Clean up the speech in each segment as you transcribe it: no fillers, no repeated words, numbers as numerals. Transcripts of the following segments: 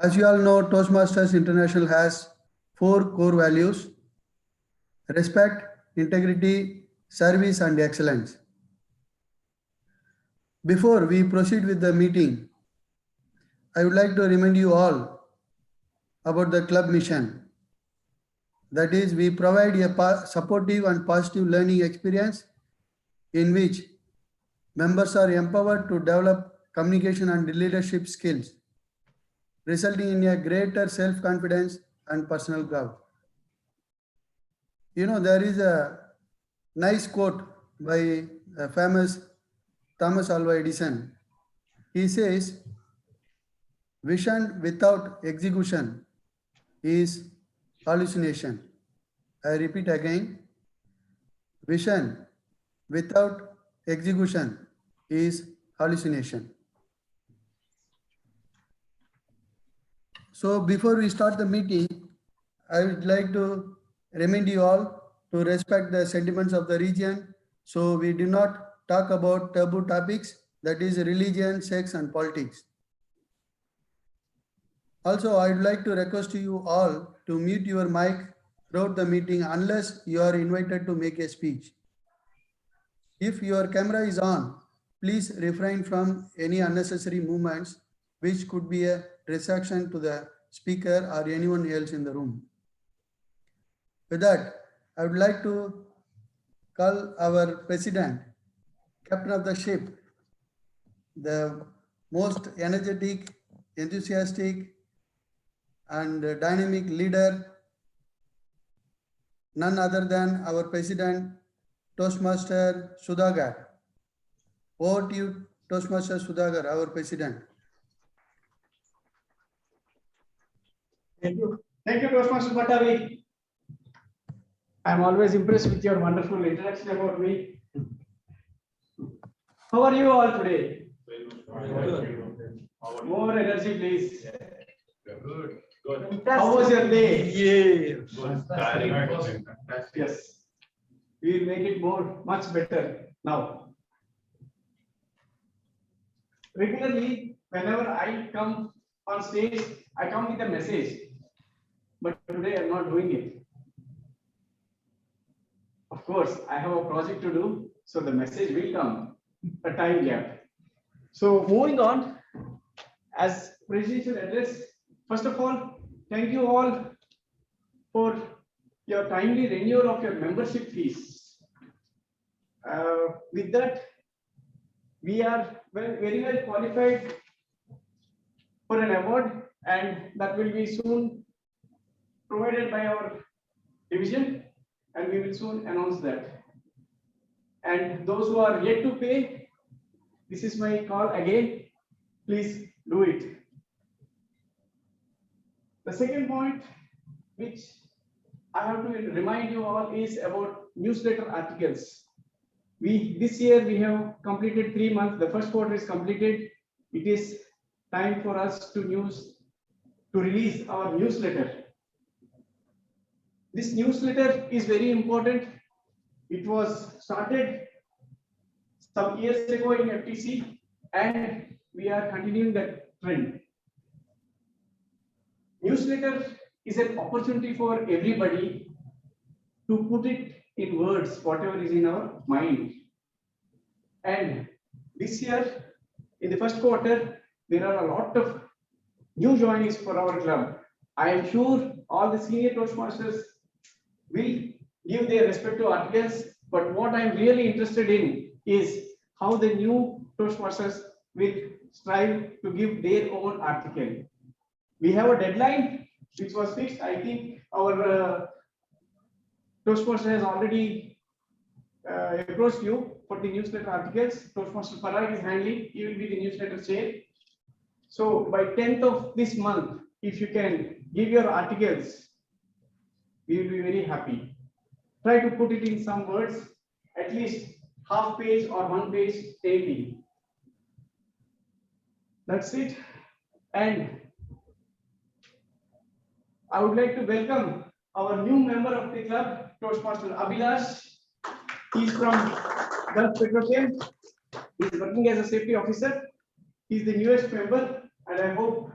As you all know, Toastmasters International has 4 core values: respect, integrity, service, and excellence. Before we proceed with the meeting, I would like to remind you all about the club mission. That is, we provide a supportive and positive learning experience in which members are empowered to develop communication and leadership skills, resulting in a greater self-confidence and personal growth. You know, there is a nice quote by the famous Thomas Alva Edison. He says, vision without execution is hallucination. I repeat again, vision without execution is hallucination. So before we start the meeting, I would like to remind you all to respect the sentiments of the region. So we do not talk about taboo topics, that is religion, sex, and politics. Also, I would like to request you all to mute your mic throughout the meeting unless you are invited to make a speech. If your camera is on, please refrain from any unnecessary movements which could be a distraction to the speaker or anyone else in the room. With that, I would like to call our president, captain of the ship, the most energetic, enthusiastic, and dynamic leader, none other than our president, Toastmaster Sudhagar. Over to you, Toastmaster Sudhagar, our president. Thank you. Thank you, Toastmaster Bhattavi. I'm always impressed with your wonderful introduction about me. How are you all today? More energy, please. Good. How was your day? Tiring. Yes. We will make it much better now. Regularly, whenever I come on stage, I come with a message. But today I'm not doing it. Of course, I have a project to do, so the message will come, a time gap. So moving on, as presidential address, first of all, thank you all for your timely renewal of your membership fees. With that, we are very well qualified for an award, and that will be soon provided by our division, and we will soon announce that. And those who are yet to pay, this is my call again, please do it. The second point which I have to remind you all is about newsletter articles. This year we have completed 3 months. The first quarter is completed. It is time for us to release our newsletter. This newsletter is very important. It was started some years ago in FTC, and we are continuing that trend. Newsletter is an opportunity for everybody to put it in words, whatever is in our mind. And this year, in the first quarter, there are a lot of new joinees for our club. I am sure all the senior Toastmasters will give their respective articles, but what I am really interested in is how the new Toastmasters will strive to give their own article. We have a deadline which was fixed. I think our Toastmaster has already approached you for the newsletter articles. Toastmaster Parag is handling, he will be the newsletter chair. So by 10th of this month, if you can give your articles, we will be very happy. Try to put it in some words, at least half page or 1 page daily. That's it. And I would like to welcome our new member of the club, Toastmaster Abhilash. He's from Gulf Petrochem. He's working as a safety officer. He's the newest member, and I hope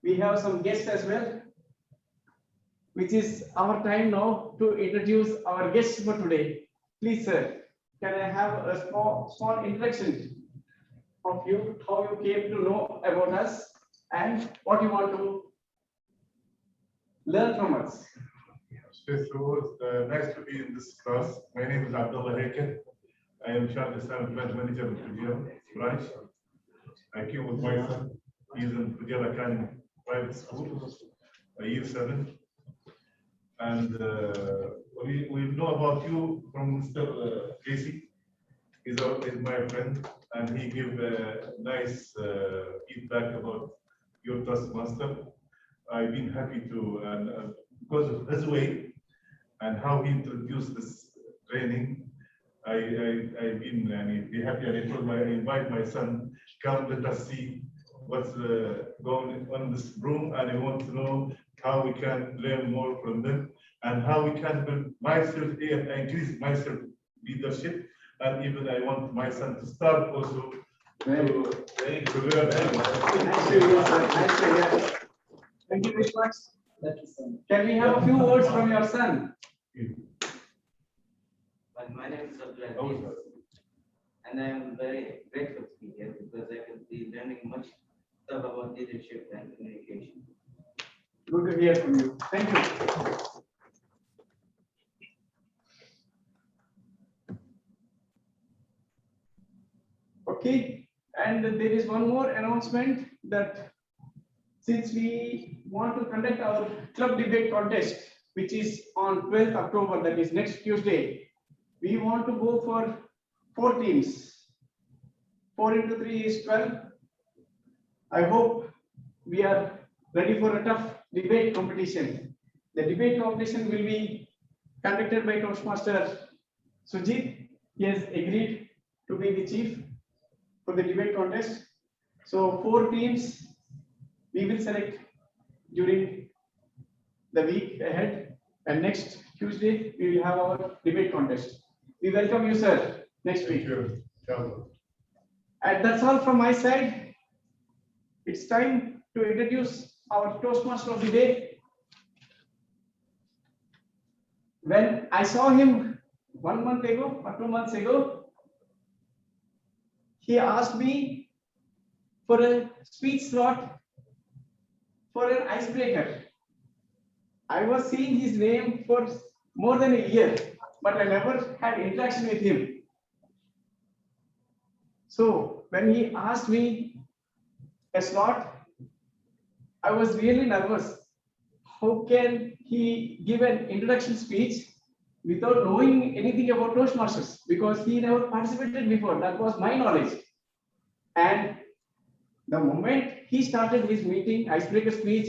we have some guests as well, which is our time now to introduce our guests for today. Please, sir, can I have a small introduction of you, how you came to know about us and what you want to learn from us? First of all, nice to be in this class. My name is Abdullah Hekel. I am Child Islamic Plant Manager of Fujairah branch. I came with my son. He is in Fujairah Academy Private School, year 7. And we know about you from Mr. Casey. He's my friend, and he gave nice feedback about your Taskmaster. I've been happy to, and because of his way and how he introduced this training, I've been be happy, and I invite my son, come let us see what's going on in this room, and I want to know how we can learn more from them and how we can build myself, increase myself leadership, and even I want my son to start also to learn. Thank you very much. Can we have a few words from your son? My name is Abdullah, and I am very grateful to be here because I will be learning much stuff about leadership and communication. Good to hear from you. Thank you. Okay, and there is one more announcement that since we want to conduct our club debate contest, which is on 12th October, that is next Tuesday, we want to go for 4 teams. 4 into 3 is 12. I hope we are ready for a tough debate competition. The debate competition will be conducted by Toastmaster Sujit. He has agreed to be the chief for the debate contest. So 4 teams we will select during the week ahead, and next Tuesday we will have our debate contest. We welcome you, sir, next week. And that's all from my side. It's time to introduce our Toastmaster of the day. When I saw him 1 month ago or 2 months ago, he asked me for a speech slot for an icebreaker. I was seeing his name for more than a year, but I never had interaction with him. So when he asked me a slot, I was really nervous. How can he give an introduction speech without knowing anything about Toastmasters? Because he never participated before. That was my knowledge. And the moment he started his meeting, icebreaker speech,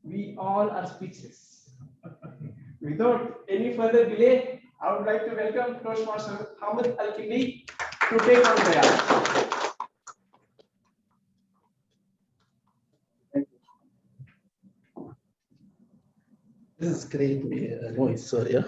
we all are speechless. Without any further delay, I would like to welcome Toastmaster Hammad Kindi to take on the air. This is great noise, sorry. Yeah.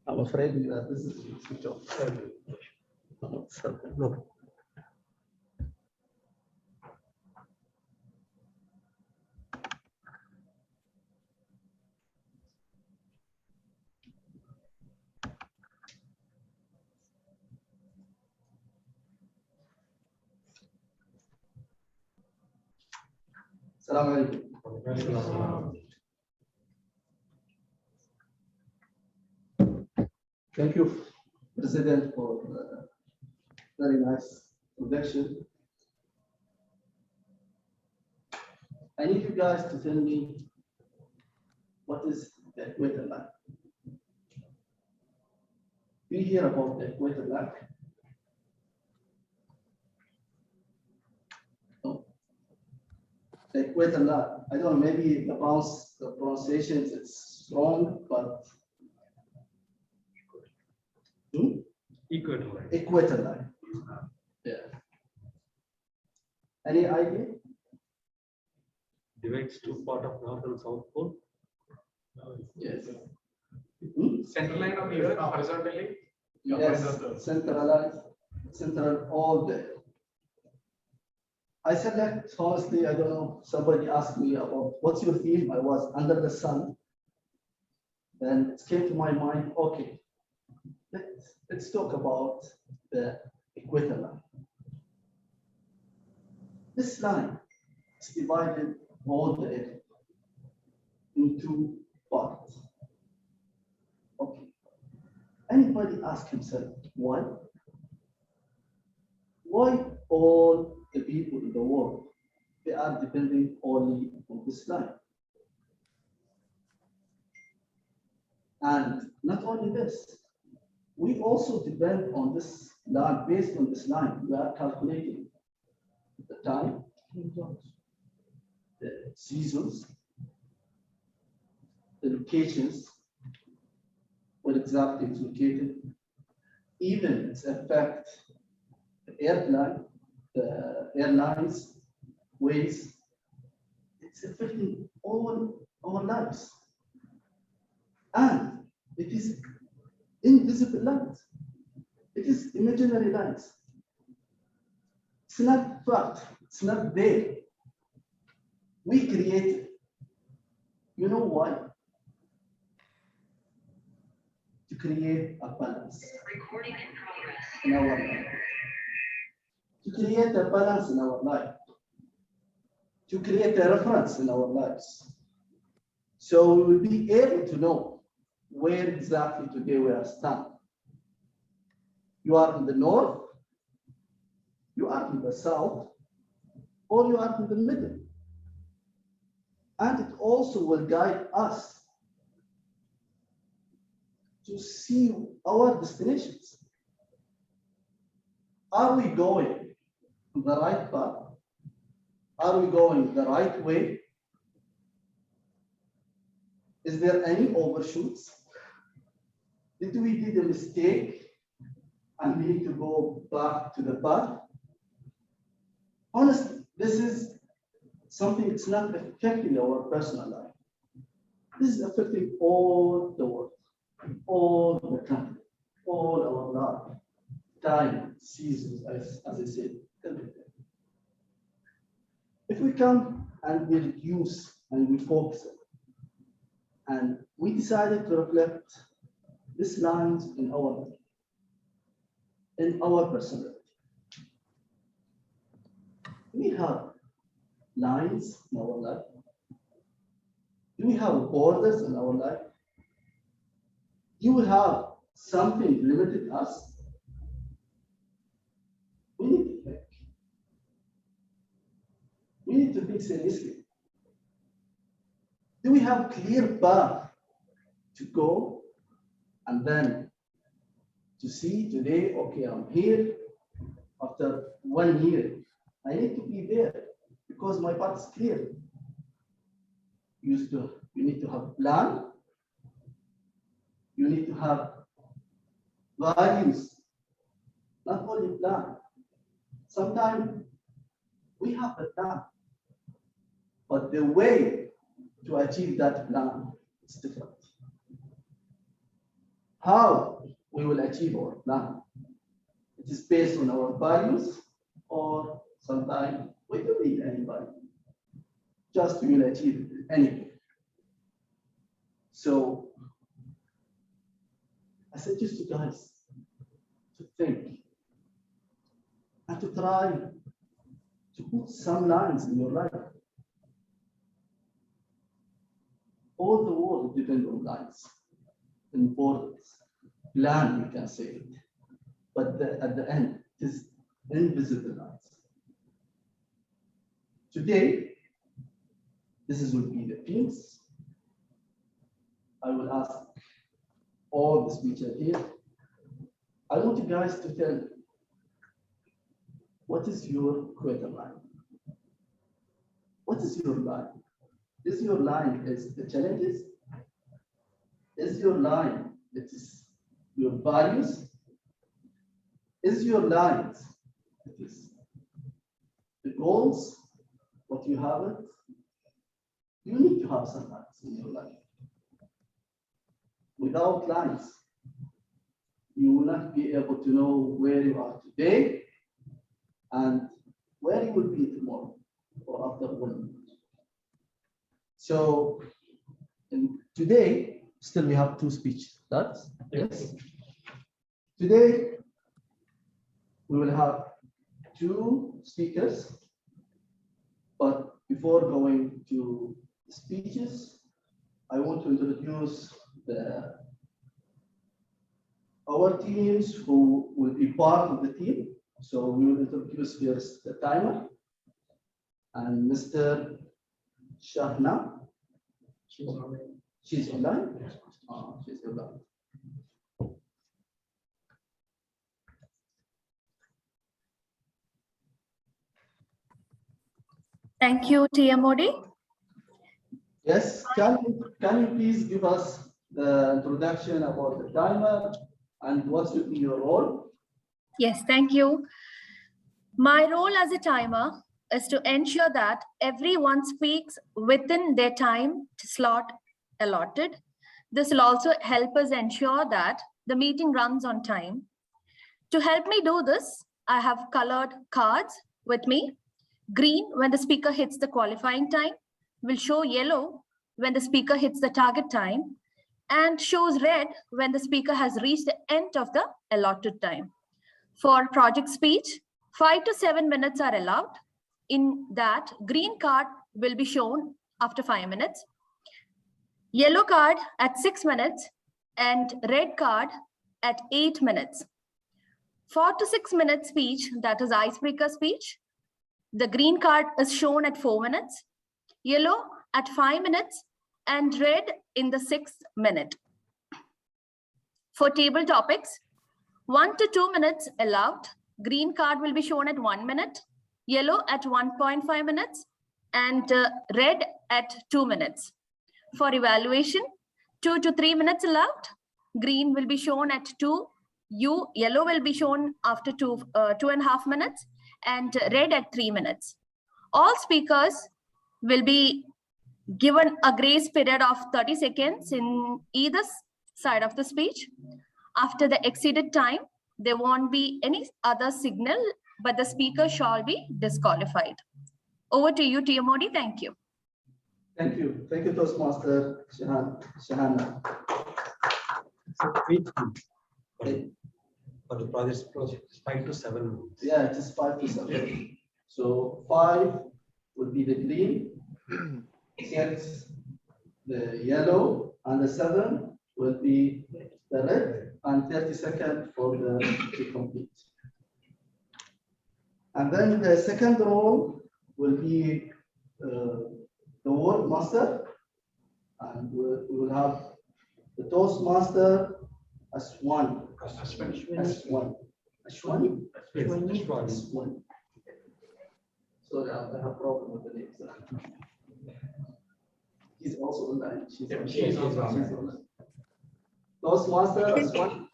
I'm afraid that this is switch off. No. Assalamu alaikum. Thank you, President, for very nice introduction. I need you guys to tell me what is the equator line. We hear about the equator line. No. The equator line. I don't know, maybe the pronunciation is wrong, but Equator line. Equator line. Yeah. Any idea? Divides two part of North and South Pole. Yes. Center line of the earth horizontally. Yes, centralized, central all day. I select, honestly, I don't know, somebody asked me about what's your theme? I was under the sun. Then it came to my mind, okay, let's talk about the equator line. This line is divided all the area into parts. Okay. Anybody ask himself why? Why all the people in the world, they are depending only on this line? And not only this, we also depend on this line. Based on this line, we are calculating the time, the seasons, the locations, where exactly it's located, even its effect, the airlines, ways, it's affecting all our lives. And it is invisible lines. It is imaginary lines. It's not fact, it's not there. We create it. You know why? To create a balance. Recording in progress. In our life. To create a balance in our life. To create a reference in our lives. So we will be able to know where exactly today we are standing. You are in the north, you are in the south, or you are in the middle. And it also will guide us to see our destinations. Are we going the right path? Are we going the right way? Is there any overshoots? Did we do a mistake and we need to go back to the path? Honestly, this is something that's not affecting our personal life. This is affecting all the world, all the country, all our life, time, seasons, as I said, everything. If we come and we reduce and we focus, and we decided to reflect these lines in our life, in our personality. We have lines in our life. Do we have borders in our life? Do we have something limited us? We need to think. We need to think seriously. Do we have a clear path to go and then to see today, okay, I'm here after 1 year. I need to be there because my path is clear. You need to have a plan. You need to have values, not only plan. Sometimes we have a plan, but the way to achieve that plan is different. How we will achieve our plan? It is based on our values, or sometimes we don't need any value. Just we will achieve it anyway. So I suggest you guys to think and to try to put some lines in your life. All the world depends on lines and borders. Plan, you can say it. But at the end, it is invisible lines. Today, this will be the themes. I will ask all the speakers here. I want you guys to tell me, what is your equator line? What is your line? Is your line is the challenges? Is your line it is your values? is your lines. It is the goals, what you have it. You need to have some lines in your life. Without lines, you will not be able to know where you are today and where you will be tomorrow or after 1 minute. So today, still we have 2 speeches. That's yes. Today, we will have 2 speakers, but before going to speeches, I want to introduce our teams who will be part of the team. So we will introduce first the timer and Mr. Shahna. She's online. She's online? She's online. Thank you, TMOD. Yes, can you please give us the introduction about the timer and what should be your role? Yes, thank you. My role as a timer is to ensure that everyone speaks within their time slot allotted. This will also help us ensure that the meeting runs on time. To help me do this, I have colored cards with me. Green when the speaker hits the qualifying time, will show yellow when the speaker hits the target time, and shows red when the speaker has reached the end of the allotted time. For project speech, 5 to 7 minutes are allowed. In that, green card will be shown after 5 minutes, yellow card at 6 minutes, and red card at 8 minutes. 4 to 6 minute speech, that is icebreaker speech, the green card is shown at 4 minutes, yellow at 5 minutes, and red in the 6th minute. For table topics, 1 to 2 minutes allowed. Green card will be shown at 1 minute, yellow at 1.5 minutes, and red at 2 minutes. For evaluation, 2 to 3 minutes allowed. Green will be shown at 2, yellow will be shown after 2.5 minutes, and red at 3 minutes. All speakers will be given a grace period of 30 seconds in either side of the speech. After the exceeded time, there won't be any other signal, but the speaker shall be disqualified. Over to you, TMOD. Thank you. Thank you. Thank you, Toastmaster Shahana. So for the project is 5 to 7 minutes. Yeah, it is 5 to 7. So 5 will be the green, 6 the yellow, and the 7 will be the red, and 30 seconds for the to complete. And then the second role will be the word master, and we will have the Toastmaster as one. As one. Sorry, I have a problem with the names. He's also online. She's also online. Toastmaster as one.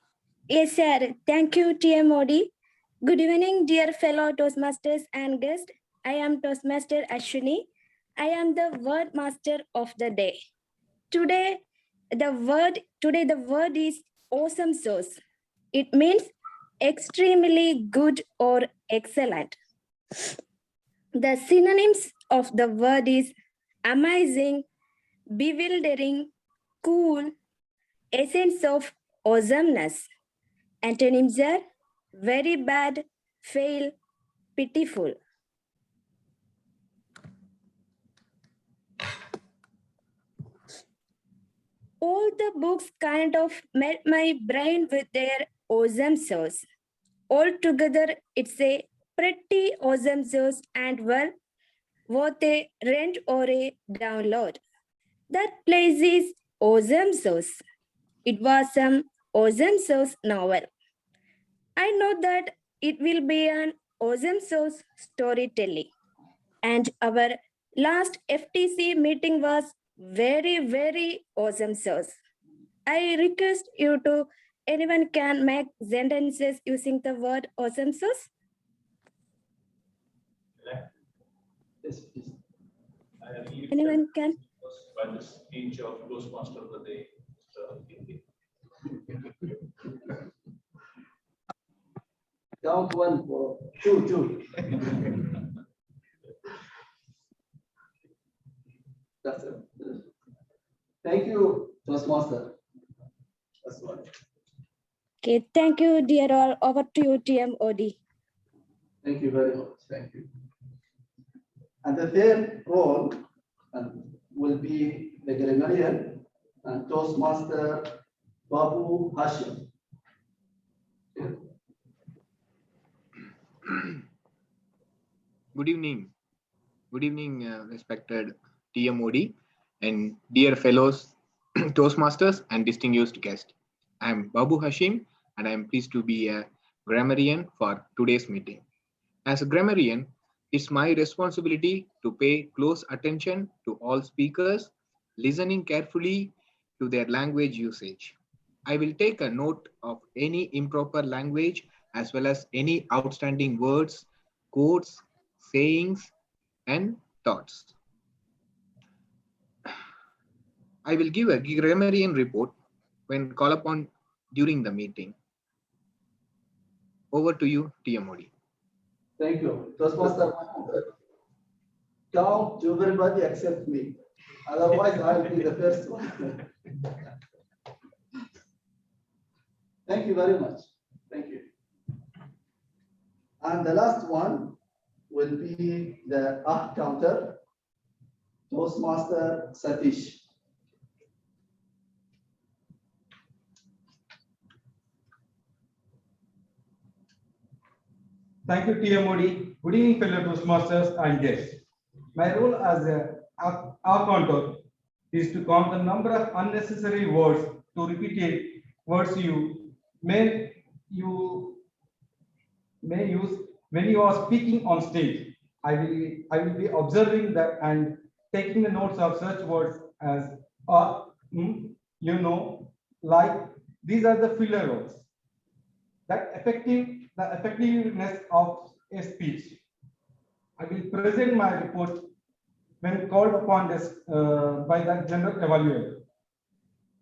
Yes, sir. Thank you, TMOD. Good evening, dear fellow Toastmasters and guests. I am Toastmaster Ashwini. I am the word master of the day. Today, the word is awesome sauce. It means extremely good or excellent. The synonyms of the word is amazing, bewildering, cool, essence of awesomeness. Antonyms are very bad, fail, pitiful. All the books kind of melt my brain with their awesome sauce. Altogether, it's a pretty awesome sauce and well worth a rent or a download. That place is Awesome Sauce. It was some Awesome Sauce novel. I know that it will be an Awesome Sauce storytelling. And our last FTC meeting was very, very awesome sauce. I request you to Anyone can make sentences using the word awesome sauce? Yes, please. Anyone can? By the speech of Toastmaster of the day, Kindi. Count one for two. That's it. Thank you, Toastmaster. That's one. Okay, thank you, dear all. Over to you, TMOD. Thank you very much. Thank you. And the third role will be the grammarian and Toastmaster Babu Hashim. Good evening. Good evening, respected TMOD and dear fellows, Toastmasters and distinguished guests. I am Babu Hashim and I am pleased to be a grammarian for today's meeting. As a grammarian, it's my responsibility to pay close attention to all speakers, listening carefully to their language usage. I will take a note of any improper language as well as any outstanding words, quotes, sayings, and thoughts. I will give a grammarian report when called upon during the meeting. Over to you, TMOD. Thank you. Toastmaster, count to everybody except me. Otherwise, I'll be the first one. Thank you very much. Thank you. And the last one will be the counter, Toastmaster Satish. Thank you, TMOD. Good evening, fellow Toastmasters and guests. My role as a counter is to count the number of unnecessary words to repeat words you may use when you are speaking on stage. I will be observing that and taking the notes of such words as you know, like. These are the filler words. The effectiveness of a speech. I will present my report when called upon this by the general evaluator.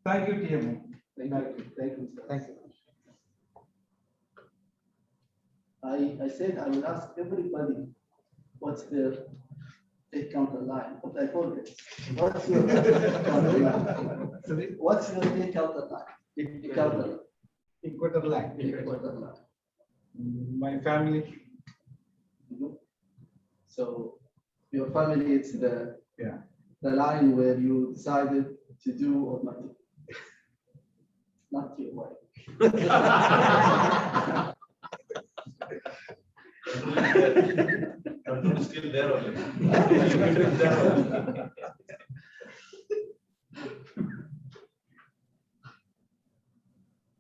Thank you, TMO. Thank you. Thank you. Thank you. I said I will ask everybody what's their take counter line, but I forget. What's your counter line? What's your take counter line? Counter Equator line. line. My family. So your family, it's the line where you decided to do or not to. Not your wife. Still there only.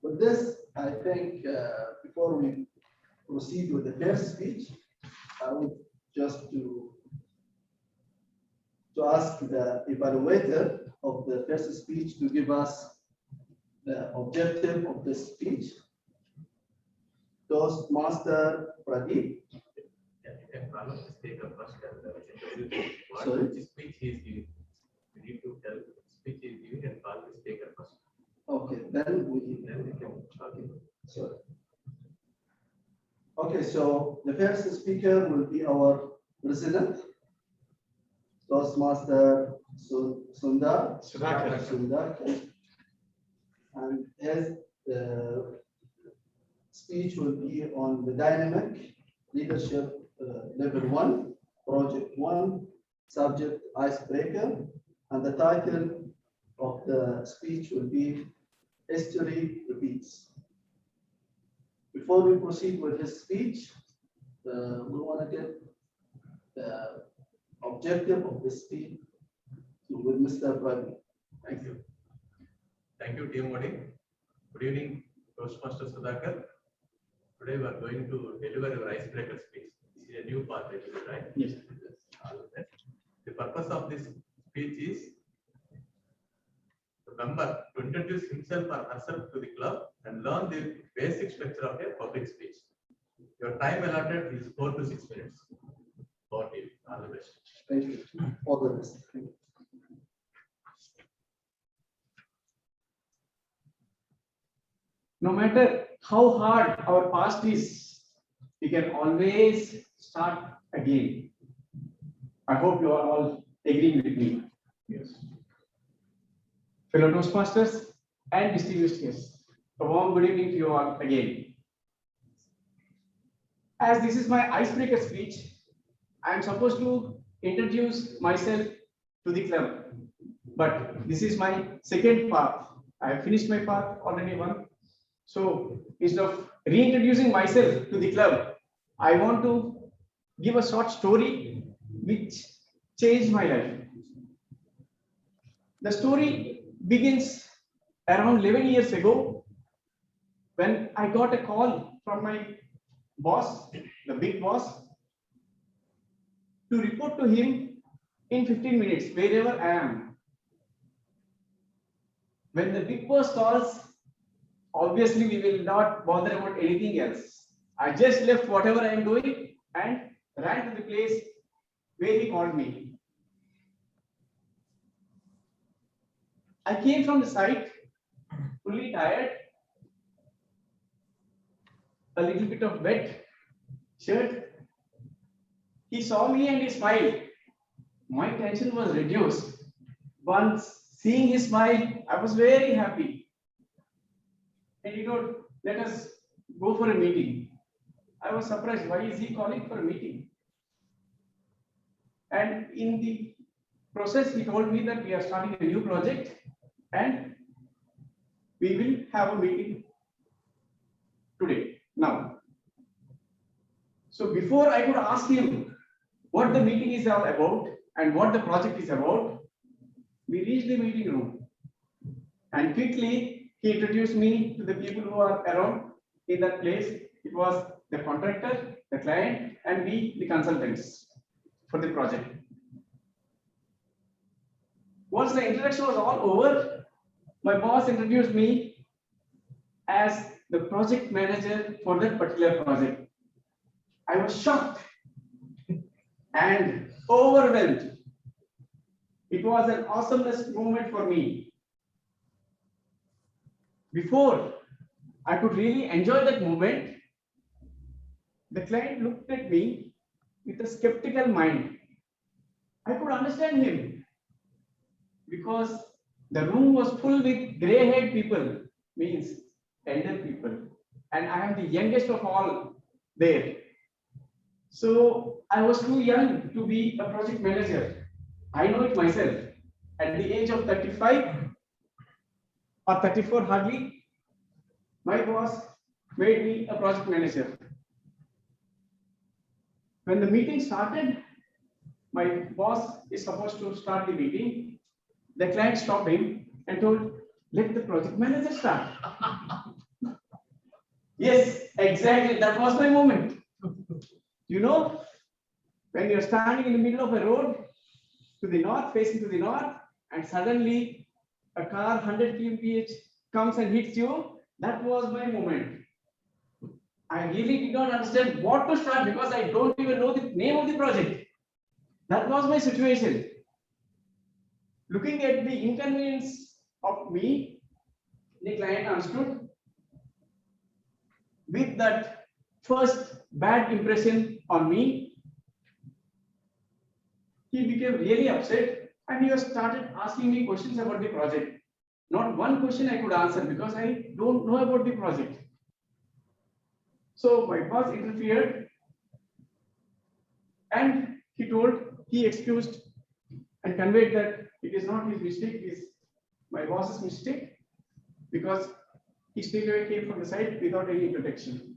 With this, I think before we proceed with the first speech, I would just to ask the evaluator of the first speech to give us the objective of the speech. Toastmaster Pradeep. Sorry? Which speech he is giving. We need to tell speech he is giving and call the speaker first. Okay, then we can. Okay, sorry. Okay, so the first speaker will be our president, Toastmaster Sundar. And his speech will be on the dynamic leadership level 1, project 1, subject icebreaker, and the title of the speech will be History Repeats. Before we proceed with his speech, we want to get the objective of the speech with Mr. Pradeep. Thank you. Thank you, TMOD. Good evening, Toastmaster Sudhakar. Today we are going to deliver your icebreaker speech. This is a new part, right? Yes. The purpose of this speech is to member to introduce himself or herself to the club and learn the basic structure of a public speech. Your time allotted is 4 to 6 minutes. All the best. Thank you. All the best. Thank you. No matter how hard our past is, we can always start again. I hope you are all agreeing with me. Yes. Fellow Toastmasters and distinguished guests, a warm good evening to you all again. As this is my icebreaker speech, I am supposed to introduce myself to the club, but this is my second part. I have finished my part already one. So instead of reintroducing myself to the club, I want to give a short story which changed my life. The story begins around 11 years ago when I got a call from my boss, the big boss, to report to him in 15 minutes, wherever I am. When the big boss calls, obviously we will not bother about anything else. I just left whatever I am doing and ran to the place where he called me. I came from the site fully tired, a little bit of wet shirt. He saw me and he smiled. My tension was reduced. Once seeing his smile, I was very happy. And he told, let us go for a meeting. I was surprised, why is he calling for a meeting? And in the process, he told me that we are starting a new project and we will have a meeting today, now. So before I could ask him what the meeting is all about and what the project is about, we reached the meeting room. And quickly, he introduced me to the people who are around in that place. It was the contractor, the client, and we, the consultants for the project. Once the introduction was all over, my boss introduced me as the project manager for that particular project. I was shocked and overwhelmed. It was an awesomeness moment for me. Before I could really enjoy that moment, the client looked at me with a skeptical mind. I could understand him because the room was full with gray-haired people, means elder people, and I am the youngest of all there. So I was too young to be a project manager. I know it myself. At the age of 35 or 34 hardly, my boss made me a project manager. When the meeting started, my boss is supposed to start the meeting. The client stopped him and told, let the project manager start. Yes, exactly. That was my moment. You know, when you're standing in the middle of a road to the north, facing to the north, and suddenly a car 100 kmph comes and hits you, that was my moment. I really did not understand what to start because I don't even know the name of the project. That was my situation. Looking at the inconvenience of me, the client understood. With that first bad impression on me, he became really upset and he started asking me questions about the project. Not one question I could answer because I don't know about the project. So my boss interfered and he excused and conveyed that it is not his mistake, it is my boss's mistake because he straight away came from the side without any protection.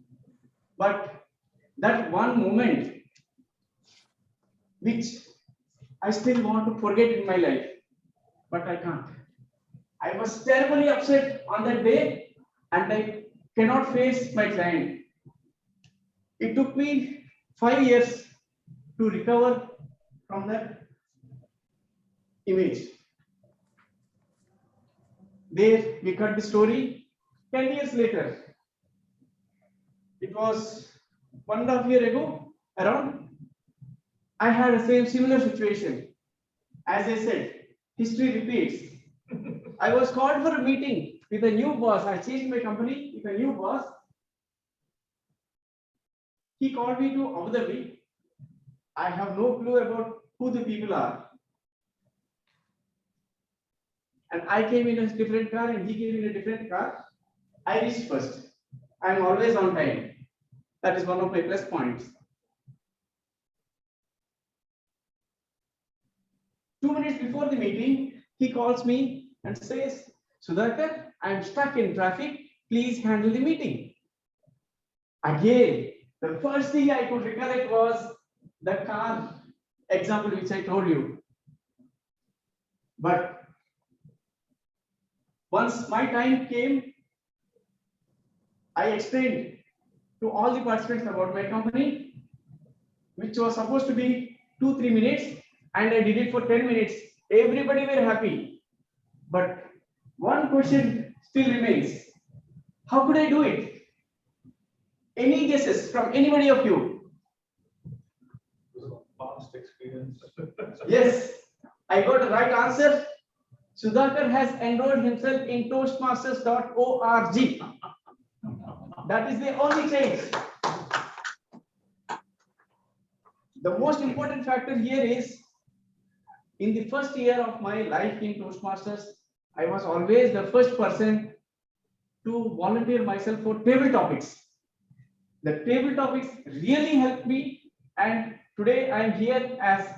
But that one moment which I still want to forget in my life, but I can't. I was terribly upset on that day and I cannot face my client. It took me 5 years to recover from that image. There we cut the story. 10 years later, it was 1.5 years ago, around, I had the same similar situation. As I said, history repeats. I was called for a meeting with a new boss. I changed my company with a new boss. He called me to Abu Dhabi. I have no clue about who the people are. And I came in a different car and he came in a different car. I reached first. I am always on time. That is one of my plus points. 2 minutes before the meeting, he calls me and says, Sudhakar, I am stuck in traffic. Please handle the meeting. Again, the first thing I could recollect was the car example which I told you. But once my time came, I explained to all the participants about my company, which was supposed to be 2-3 minutes, and I did it for 10 minutes. Everybody were happy. But one question still remains. How could I do it? Any guesses from anybody of you? Past experience. Yes, I got the right answer. Sudhakar has enrolled himself in Toastmasters.org. That is the only change. The most important factor here is, in the first year of my life in Toastmasters, I was always the first person to volunteer myself for table topics. The table topics really helped me, and today I am here as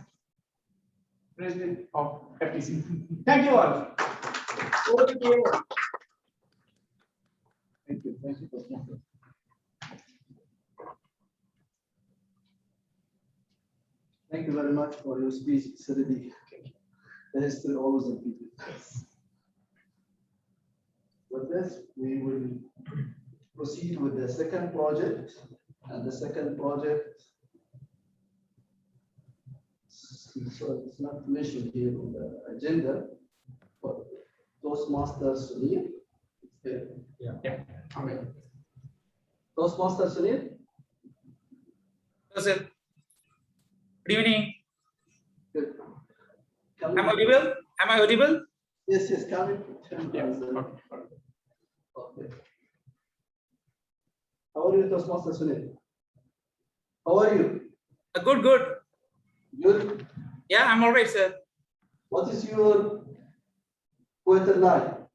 president of FTC. Thank you all. Over to you. Thank you. Thank you. Thank you very much for your speech. It's really the history always repeated. With this, we will proceed with the second project, and the second project, so it's not mentioned here on the agenda, but Toastmasters Sunil. Yeah. Okay. Toastmasters Sunil. Hello, sir. Good evening. Good. Am I audible? Am I audible? Yes, yes, come in. Yeah. Okay. How are you, Toastmaster Sunil? How are you? Good, good. Good. Yeah, I'm all right, sir. What is your poetry line?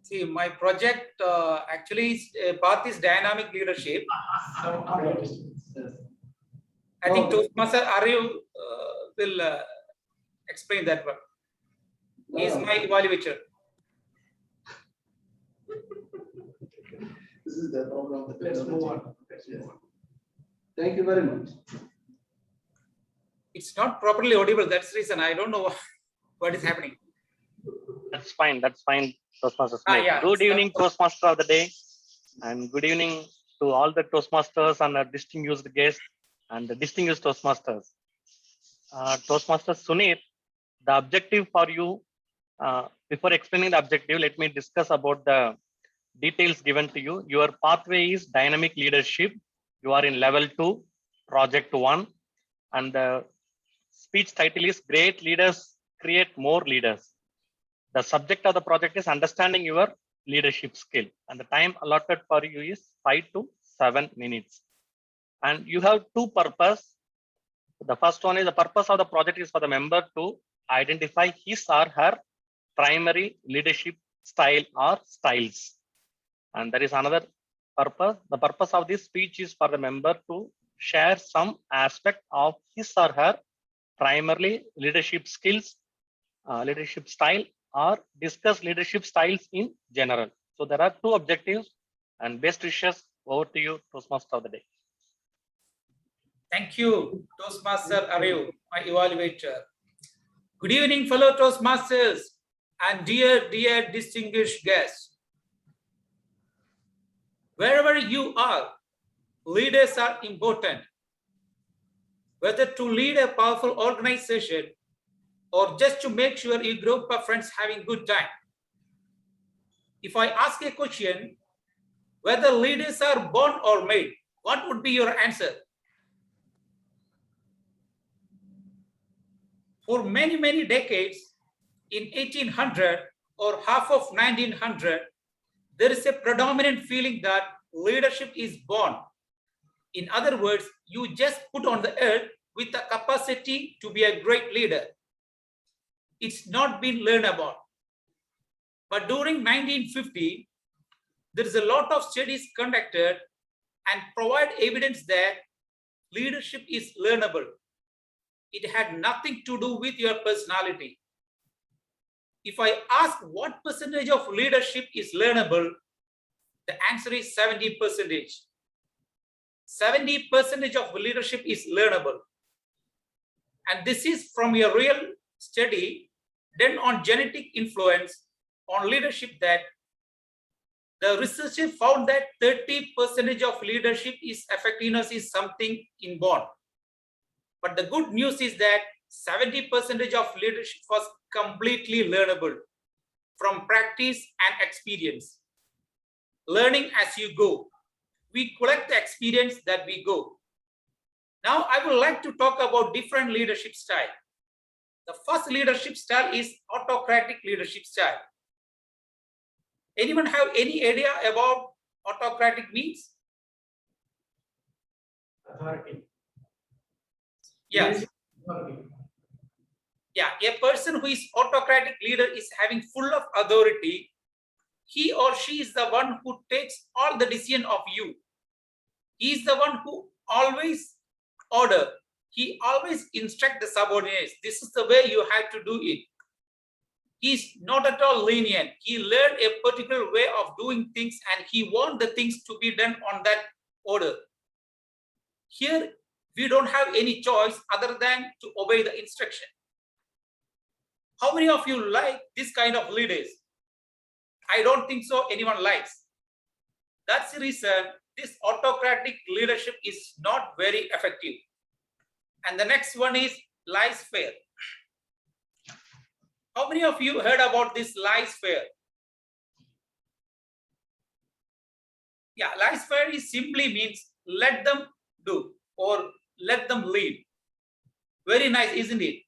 See, my project actually path is dynamic leadership. Yes. I think Toastmaster Aryu will explain that one. He is my evaluator. This is the problem. Let's move on. Yes. Thank you very much. It's not properly audible. That's the reason I don't know what is happening. That's fine. That's fine. Toastmasters. Yeah. Good evening, Toastmaster of the day, and good evening to all the Toastmasters and our distinguished guests and the distinguished Toastmasters. Toastmaster Sunir, the objective for you, before explaining the objective, let me discuss about the details given to you. Your pathway is dynamic leadership. You are in level 2, project 1, and the speech title is Great Leaders Create More Leaders. The subject of the project is understanding your leadership skill, and the time allotted for you is 5 to 7 minutes. And you have two purposes. The first one is the purpose of the project is for the member to identify his or her primary leadership style or styles. And there is another purpose. The purpose of this speech is for the member to share some aspect of his or her primarily leadership skills, leadership style, or discuss leadership styles in general. So there are two objectives, and best wishes. Over to you, Toastmaster of the day. Thank you, Toastmaster Aryu, my evaluator. Good evening, fellow Toastmasters and dear distinguished guests. Wherever you are, leaders are important. Whether to lead a powerful organization or just to make sure your group of friends having good time, If I ask a question, whether leaders are born or made, what would be your answer? For many, many decades, in 1800 or half of 1900, there is a predominant feeling that leadership is born. In other words, you just put on the earth with the capacity to be a great leader. It's not been learned about. But during 1950, there is a lot of studies conducted and provide evidence that leadership is learnable. It had nothing to do with your personality. If I ask what percentage of leadership is learnable, the answer is 70%. 70% of leadership is learnable. And this is from a real study done on genetic influence on leadership, that the researcher found that 30% of leadership is effectiveness is something inborn. But the good news is that 70% of leadership was completely learnable from practice and experience. Learning as you go. We collect the experience that we go. Now I would like to talk about different leadership style. The first leadership style is autocratic leadership style. Anyone have any idea about autocratic means? Authority. Yes. Yeah, a person who is autocratic leader is having full of authority. He or she is the one who takes all the decision of you. He is the one who always order. He always instruct the subordinates. This is the way you have to do it. He is not at all lenient. He learned a particular way of doing things and he wants the things to be done on that order. Here, we don't have any choice other than to obey the instruction. How many of you like this kind of leaders? I don't think so anyone likes. That's the reason this autocratic leadership is not very effective. And the next one is laissez-faire. How many of you heard about this laissez-faire? Yeah, laissez-faire is simply means let them do or let them lead. Very nice, isn't it?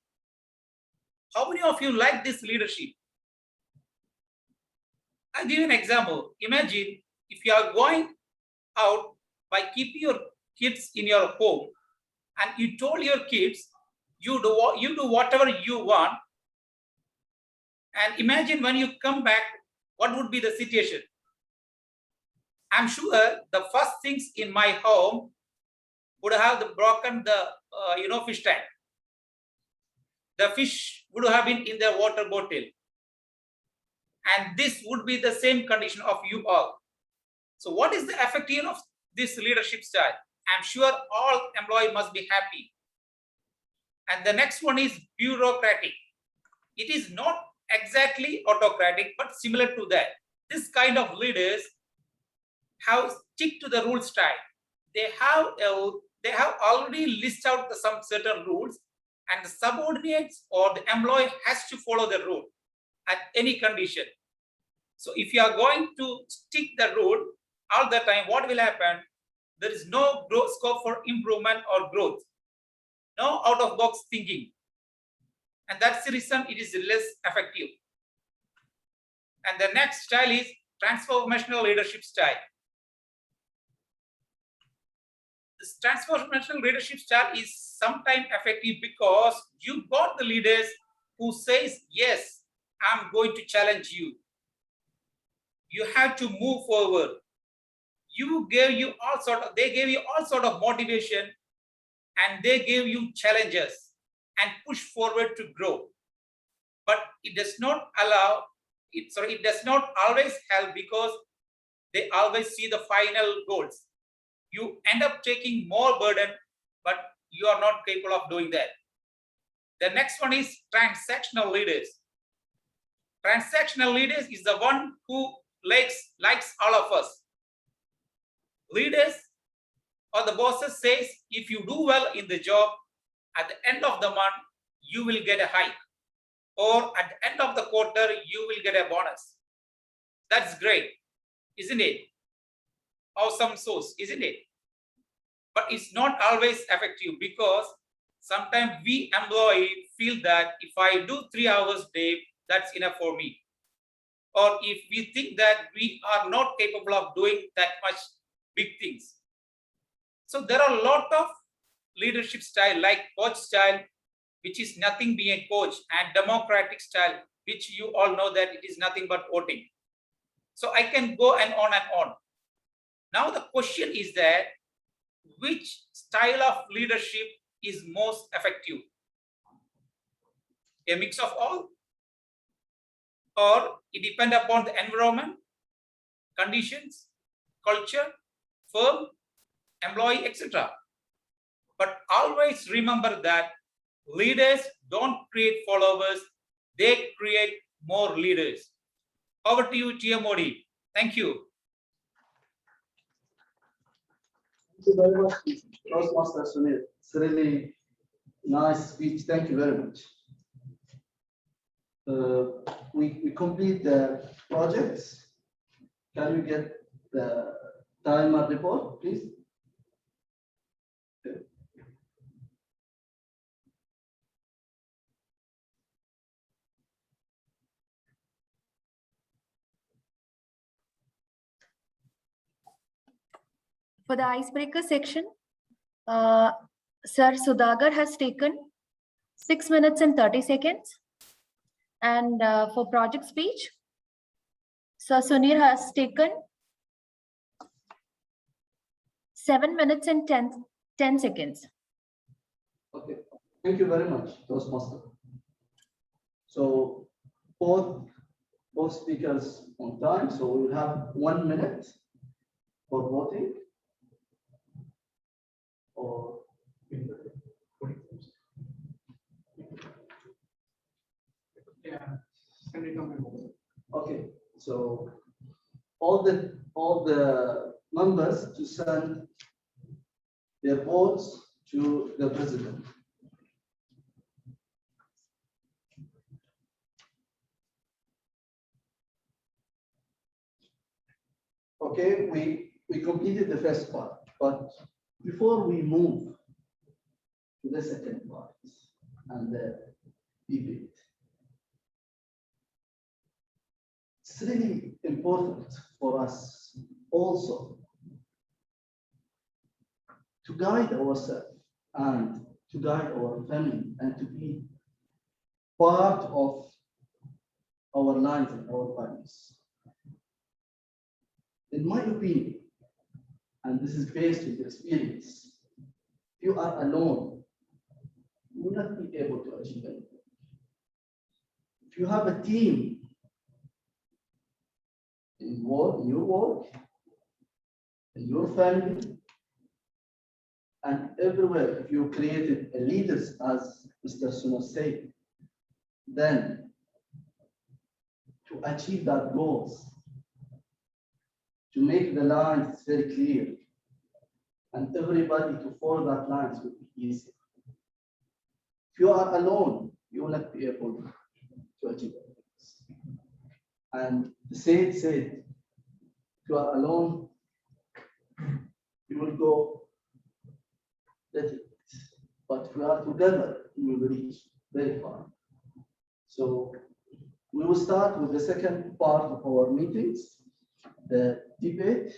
How many of you like this leadership? I'll give you an example. Imagine if you are going out by keeping your kids in your home and you told your kids, you do whatever you want. And imagine when you come back, what would be the situation? I'm sure the first things in my home would have broken the fish tank. The fish would have been in the water bottle. And this would be the same condition of you all. So what is the effectiveness of this leadership style? I'm sure all employees must be happy. And the next one is bureaucratic. It is not exactly autocratic, but similar to that. This kind of leaders have stick to the rule style. They have already listed out some certain rules, and the subordinates or the employee has to follow the rule at any condition. So if you are going to stick the rule all the time, what will happen? There is no scope for improvement or growth. No out-of-box thinking. And that's the reason it is less effective. And the next style is transformational leadership style. This transformational leadership style is sometimes effective because you got the leaders who says, yes, I'm going to challenge you. You have to move forward. They gave you all sort of motivation, and they gave you challenges and push forward to grow. But it does not it does not always help because they always see the final goals. You end up taking more burden, but you are not capable of doing that. The next one is transactional leaders. Transactional leaders is the one who likes all of us. Leaders or the bosses says, if you do well in the job, at the end of the month, you will get a hike. Or at the end of the quarter, you will get a bonus. That's great, isn't it? Awesome source, isn't it? But it's not always effective because sometimes we employee feel that if I do 3 hours a day, that's enough for me. Or if we think that we are not capable of doing that much big things. So there are a lot of leadership style like coach style, which is nothing being a coach, and democratic style, which you all know that it is nothing but voting. So I can go and on and on. Now the question is that which style of leadership is most effective? A mix of all? Or it depends upon the environment, conditions, culture, firm, employee, etc. But always remember that leaders don't create followers, they create more leaders. Over to you, TMOD. Thank you. Thank you very much, Toastmaster Sunil. It's really nice speech. Thank you very much. We complete the projects. Can you get the timer report, please? For the icebreaker section, Sir Sudagar has taken 6 minutes and 30 seconds. And for project speech, Sir Sunir has taken 7 minutes and 10 seconds. Okay, thank you very much, Toastmaster. So both speakers on time, so we will have 1 minute for voting. Or okay, so all the members to send their votes to the president. Okay, we completed the first part, but before we move to the second part and the debate, it's really important for us also to guide ourselves and to guide our family and to be part of our lives and our values. In my opinion, and this is based on experience, if you are alone, you will not be able to achieve anything. If you have a team in your work, in your family, and everywhere, if you created a leaders, as Mr. Suno said, then to achieve that goals, to make the lines very clear, and everybody to follow that lines will be easy. If you are alone, you will not be able to achieve it. And the said, if you are alone, you will go little. But if we are together, we will reach very far. So we will start with the second part of our meetings, the debate.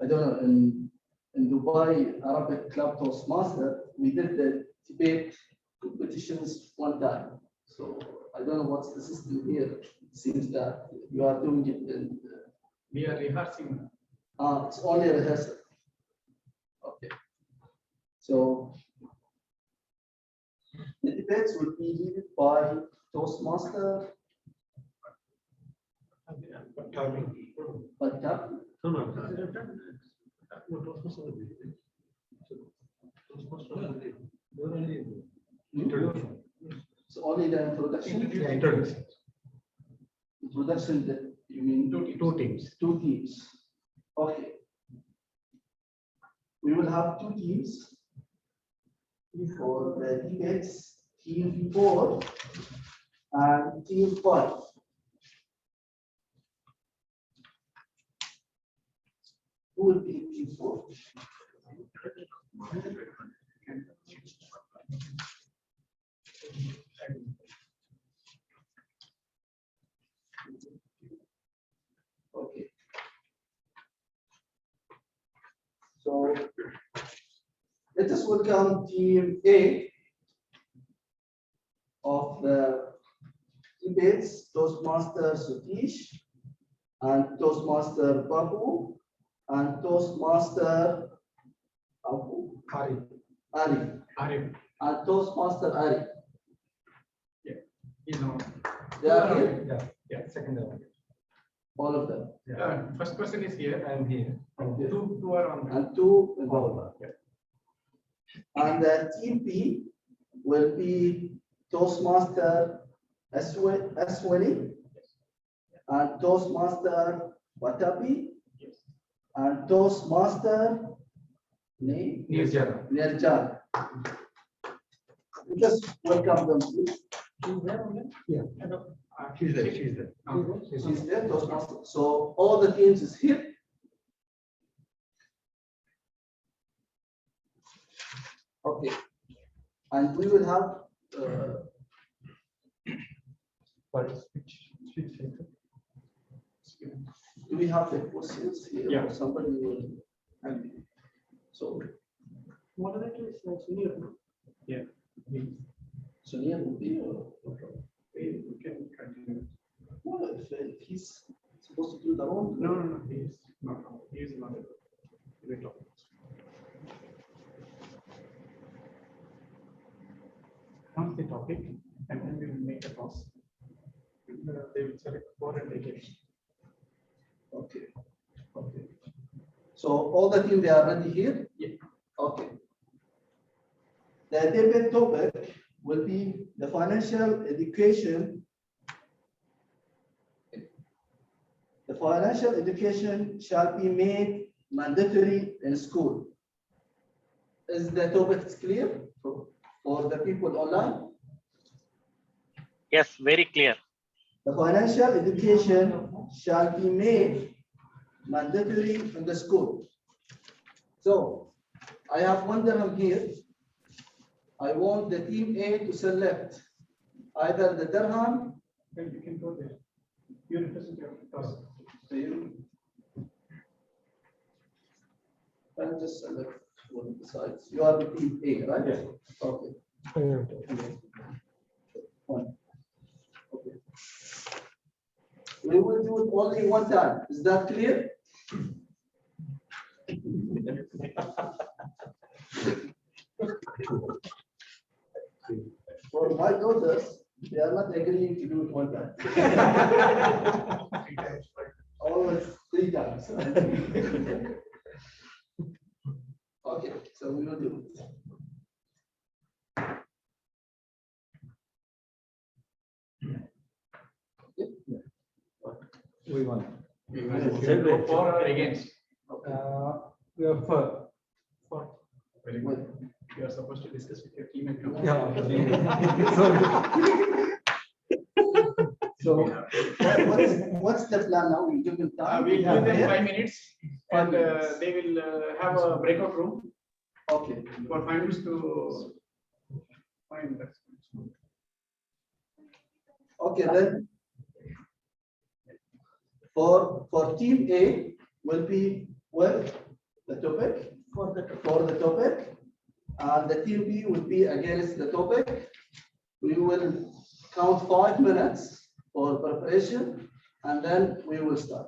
I don't know, in Dubai Arabic Club Toastmaster, we did the debate competitions one time. So I don't know what's the system here. It seems that you are doing it in We are rehearsing. it's only a rehearsal. Okay. So the debates will be led by Toastmaster. But so only the introduction. Introduction that you mean Two teams. Two teams. Okay. We will have two teams for the debates, team 4 and team 5. Who will be team 4? Okay. So let us welcome team A of the debates, Toastmaster Satish and Toastmaster Babu and Toastmaster Abu Ari. Ari and Toastmaster Ari. You know. They are here? Yeah, second level. All of them. First person is here and here. And here. Two are on. And 2 in Baba. And the team B will be Toastmaster Aswani and Toastmaster Watapi and Toastmaster Nirjan. Just welcome them, please. Yeah. She's there. She's there, Toastmaster. So all the teams is here. Okay. And we will have do we have the questions here? Yeah. Or somebody will. So Moderator is Sunil. Yeah. Sonia will be or We can continue. well, if he's supposed to do the wrong. No, he is not. He is not. We talk. Announce the topic and then we will make a toss. They will select 4 and take it. Okay. Okay. So all the team they are ready here? Yeah. Okay. The debate topic will be the financial education. The financial education shall be made mandatory in school. Is the topic clear for the people online? Yes, very clear. The financial education shall be made mandatory in the school. So I have one dirham here. I want the team A to select either the dirham. Then you can go there. You represent your toss. So you can just select one of the sides. You are the team A, right? Yeah. Okay. Fine. Okay. We will do it only one time. Is that clear? For my daughters, they are not agreeing to do it one time. Always 3 times. Okay, so we will do it. We won. Go for or against? We are for. Very Good. good. You are supposed to discuss with your team and come. So what's the plan now? We give them time. We'll give them Yeah. 5 minutes and they will have a breakout room Okay. for 5 minutes to find that. Okay, then for team A will be well the topic for the topic, and the team B will be against the topic. We will count 5 minutes for preparation, and then we will start.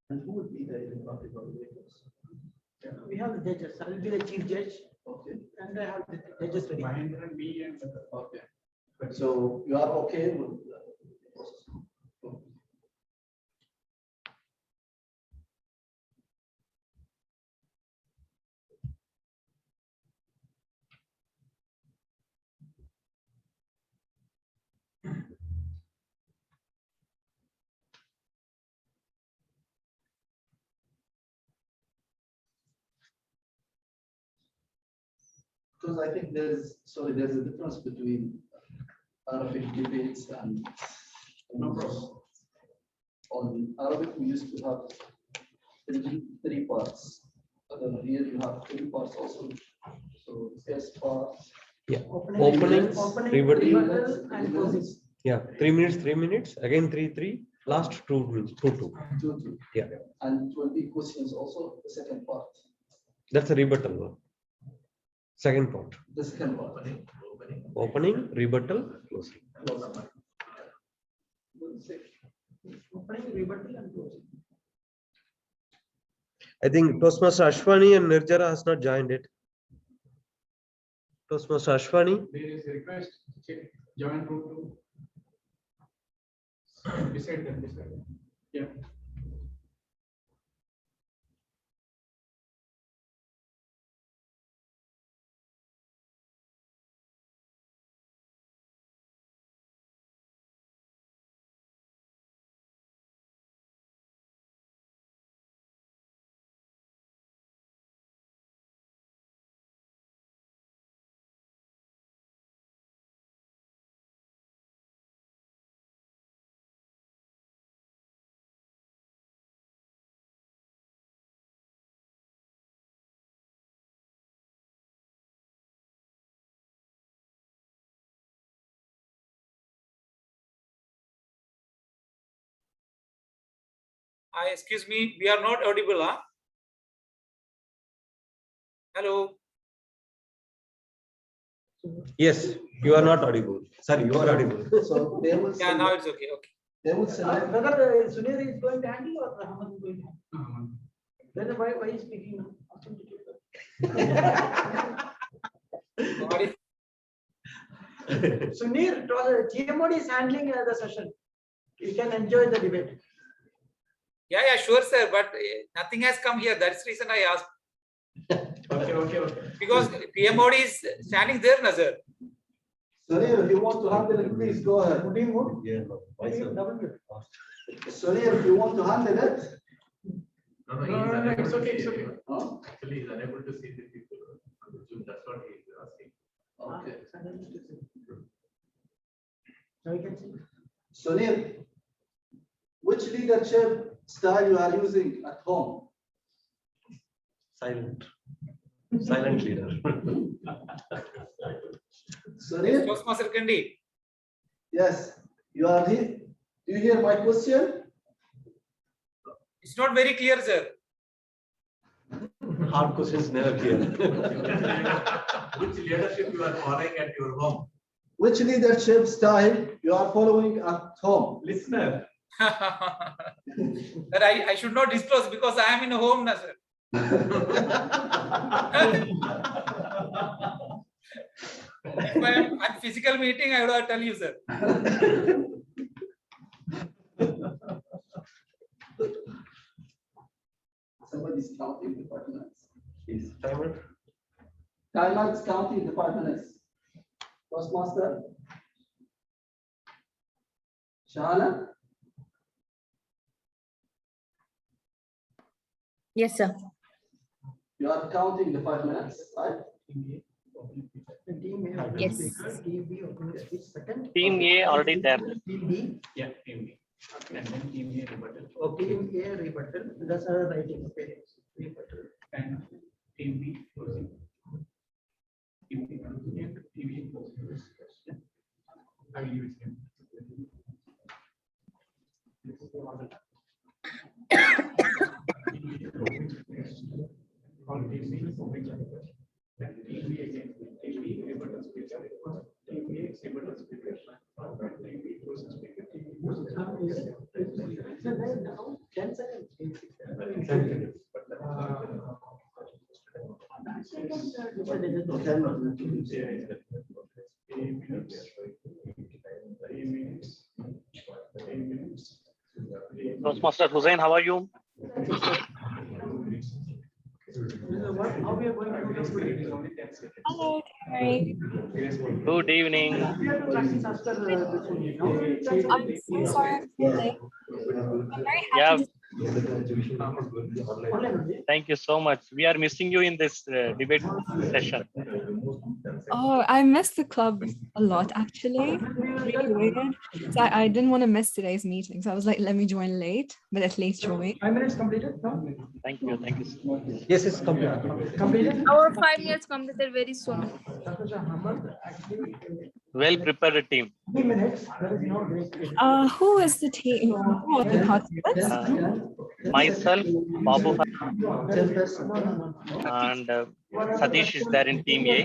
And who will be the democratic evaluators? We have the judges. I will be the chief judge Okay. and I have the judges ready. Mahendra and me and. Okay. So you are okay with the process? Because I think there's a difference between Arabic debates and on Arabic we used to have three parts. Here you have three parts also. So first part. Yeah. Opening, rebuttal, and closing. Yeah, 3 minutes, 3 minutes, again 3, last 2 minutes, 2. Yeah. And it will be questions also, the second part. That's a rebuttal. Second part. The second part. Opening, rebuttal, closing. Opening, rebuttal, and closing. I think Toastmaster Ashwani and Nirjara has not joined it. Toastmaster Ashwani. There is a request to check join room 2. Beside them. Yeah. Excuse me, we are not audible, huh? Hello. Yes, you are not audible. Sorry, you are audible. So they will. Yeah, now it's okay. Okay. They would select. Whether Sunir is going to handle or Hammad is going to handle. Then why is he speaking now? Sunir, TMOD is handling the session. You can enjoy the debate. Yeah, sure, sir. But nothing has come here. That's the reason I asked. Okay. Because TMOD is standing there, Nazar. Sunir, if you want to handle it, please go ahead. Yeah, Sunir, if you want to handle it. No, it's okay. Huh? Actually, he's unable to see the people on the Zoom. That's what he's asking. Okay. So you can see. Sunir, which leadership style you are using at home? Silent leader. Sunir? Toastmaster Kindi. Yes, you are here. Do you hear my question? It's not very clear, sir. Hard questions never clear. Which leadership you are following at your home? Which leadership style you are following at home? Listener. That I should not disclose because I am in a home, Nazar. If I am at physical meeting, I would tell you, sir. Somebody's counting the 5 minutes. Is timer? Timer is counting the 5 minutes. Toastmaster? Shahana? Yes, sir. You are counting the 5 minutes, right? Yes. Team A already there. Team B. Yeah, Team B. And then Team A rebuttal. Okay. Team A rebuttal. That's our writing. Okay. Rebuttal. And Team B closing. Team B closing and Team A closing. I will use him. Toastmaster Hussain, how are you? How we are going to do this? Hello. Hi. Good evening. We have to practice after I'm so sorry for late. I'm very Yeah. happy Thank you so much. We are missing you in this debate session. Oh, I missed the club a lot, actually. Really weird. So I didn't want to miss today's meeting. So I was like, let me join late, but at least join. 5 minutes completed? No? Thank you. Thank you so much. Yes, it's completed. Completed? Our 5 minutes completed very soon. Dr. Hammad, actually, Well prepared team. 3 minutes, there is no break. Who is the team? Who are the participants? Myself, Babu, and Satish is there in team A,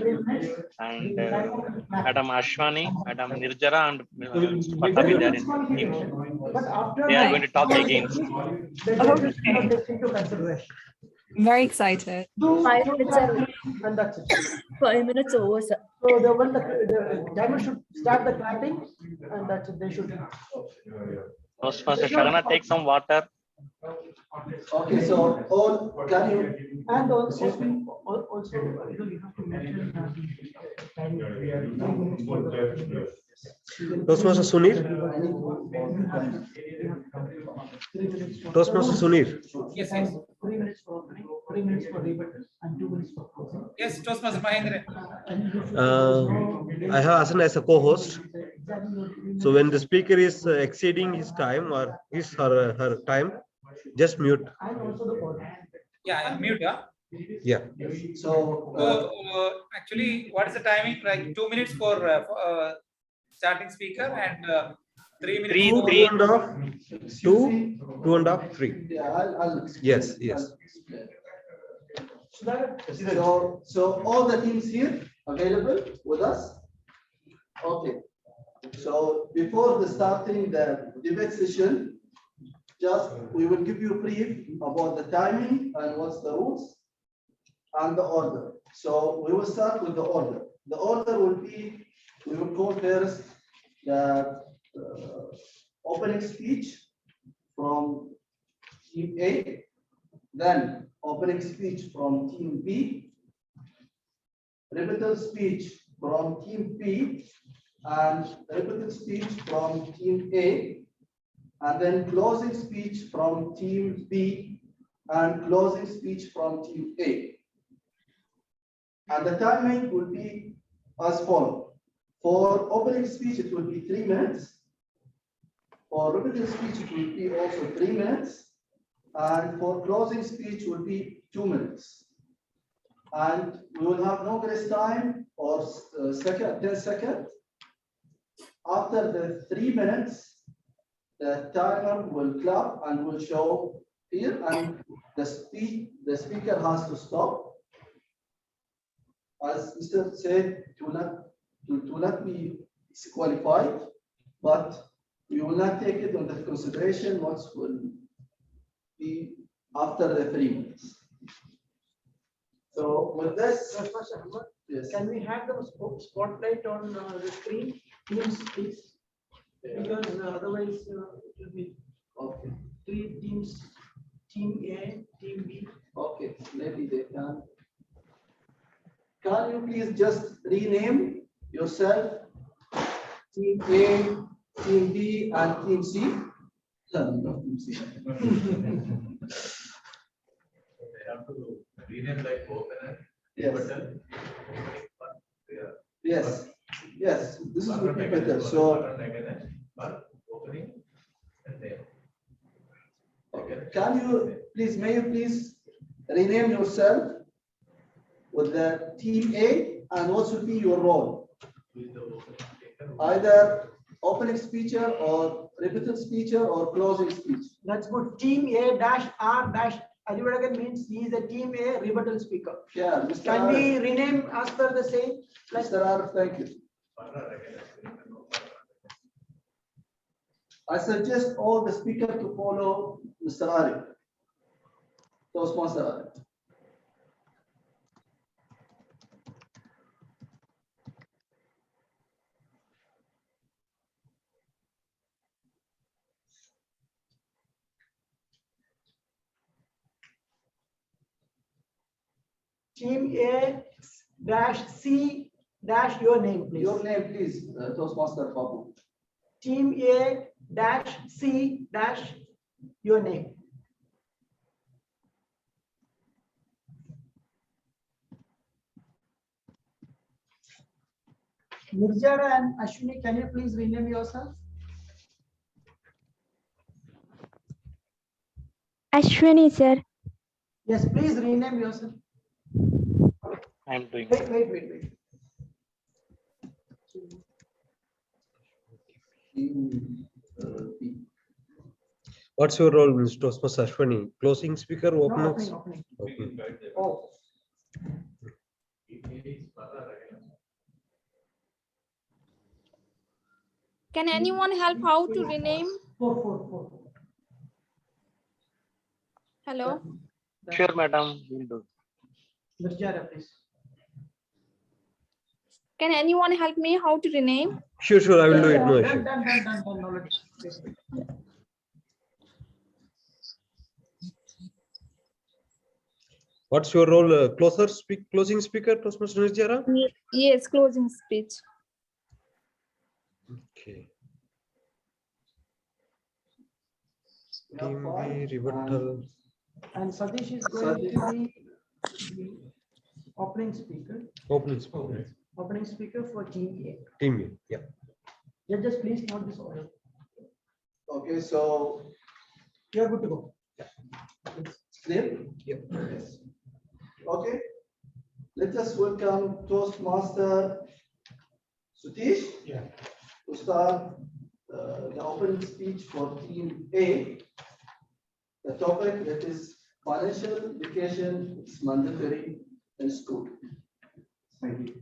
and Madam Ashwani, Madam Nirjara, and Mr. Pratap is there in team A. They are going to talk against. Very excited. 5 minutes and that's it. 5 minutes over, sir. So the timer should start the clapping and that's it. They should. Toastmaster Shagana, take some water. Okay, so all can you And also you have to mention Toastmaster Sunir. Toastmaster Sunir. Yes, yes. 3 minutes for opening, 3 minutes for rebuttal, and 2 minutes for closing. Yes, Toastmaster Mahendra. I have Asan as a co-host. So when the speaker is exceeding his time or his or her time, just mute. And also the order. Yeah, mute. Yeah. Yeah. So Actually, what is the timing? Like 2 minutes for starting speaker and 3 minutes. Two and a half, two and a half, 3. yeah, I'll Yes, yes. So all the teams here available with us. Okay. So before the starting the debate session, just we will give you a brief about the timing and what's the rules and the order. So we will start with the order. The order will be, we will call first the opening speech from team A, then opening speech from team B, rebuttal speech from team B, and rebuttal speech from team A, and then closing speech from team B, and closing speech from team A. And the timing will be as follows. For opening speech, it will be 3 minutes. For rebuttal speech, it will be also 3 minutes. And for closing speech will be 2 minutes. And we will have no grace time or 10 seconds. After the 3 minutes, the timer will clap and will show here, and the speaker has to stop. As Mr. said, to not be disqualified, but we will not take it under consideration what will be after the 3 minutes. So with this, yes. Can we have the spotlight on the screen, teams, please? Because otherwise it will be Okay. 3 teams, team A, team B. Okay, maybe they can. Can you please just rename yourself, team A, team B, and team C? No, team C. They have to rename like opener. Yes. Yes. Yes. This is would be better. So. Opening and then. Can you please? May you please rename yourself with the team A, and what should be your role? Either opening speaker or rebuttal speaker or closing speech. That's good. Team A dash R dash Alivadagan means he is a team A rebuttal speaker. Yeah, Mr. Can Arif. we rename as per the same? Mr. Arif, thank you. I suggest all the speakers to follow Mr. Arif. Toastmaster Arif. Team A dash C dash your name, please. Your name, please, Toastmaster Babu. Team A dash C dash your name. Nirjara and Ashwini, can you please rename yourself? Ashwini, sir. Yes, please rename yourself. I'm doing. Wait. What's your role, Mr. Toastmaster Ashwani? Closing speaker, opener? Opening. Opening. Oh. Can anyone help how to rename? Four. Hello? Sure, madam, we'll do. Nirjara, please. Can anyone help me how to rename? Sure, I will do it. No issue. Done. Knowledge. What's your role? Closing speaker, Toastmaster Nirjara? Yes, closing speech. Okay. Team B, rebuttal. And Satish is going to be the opening speaker. Opening speaker for Team A. Team A, yeah. Judges, please note this order. Okay, so You are good to go. it's clear? Yep. Yes. Okay. Let us welcome Toastmaster Satish to start the opening speech for Team A. The topic that is financial education is mandatory in school. Thank you.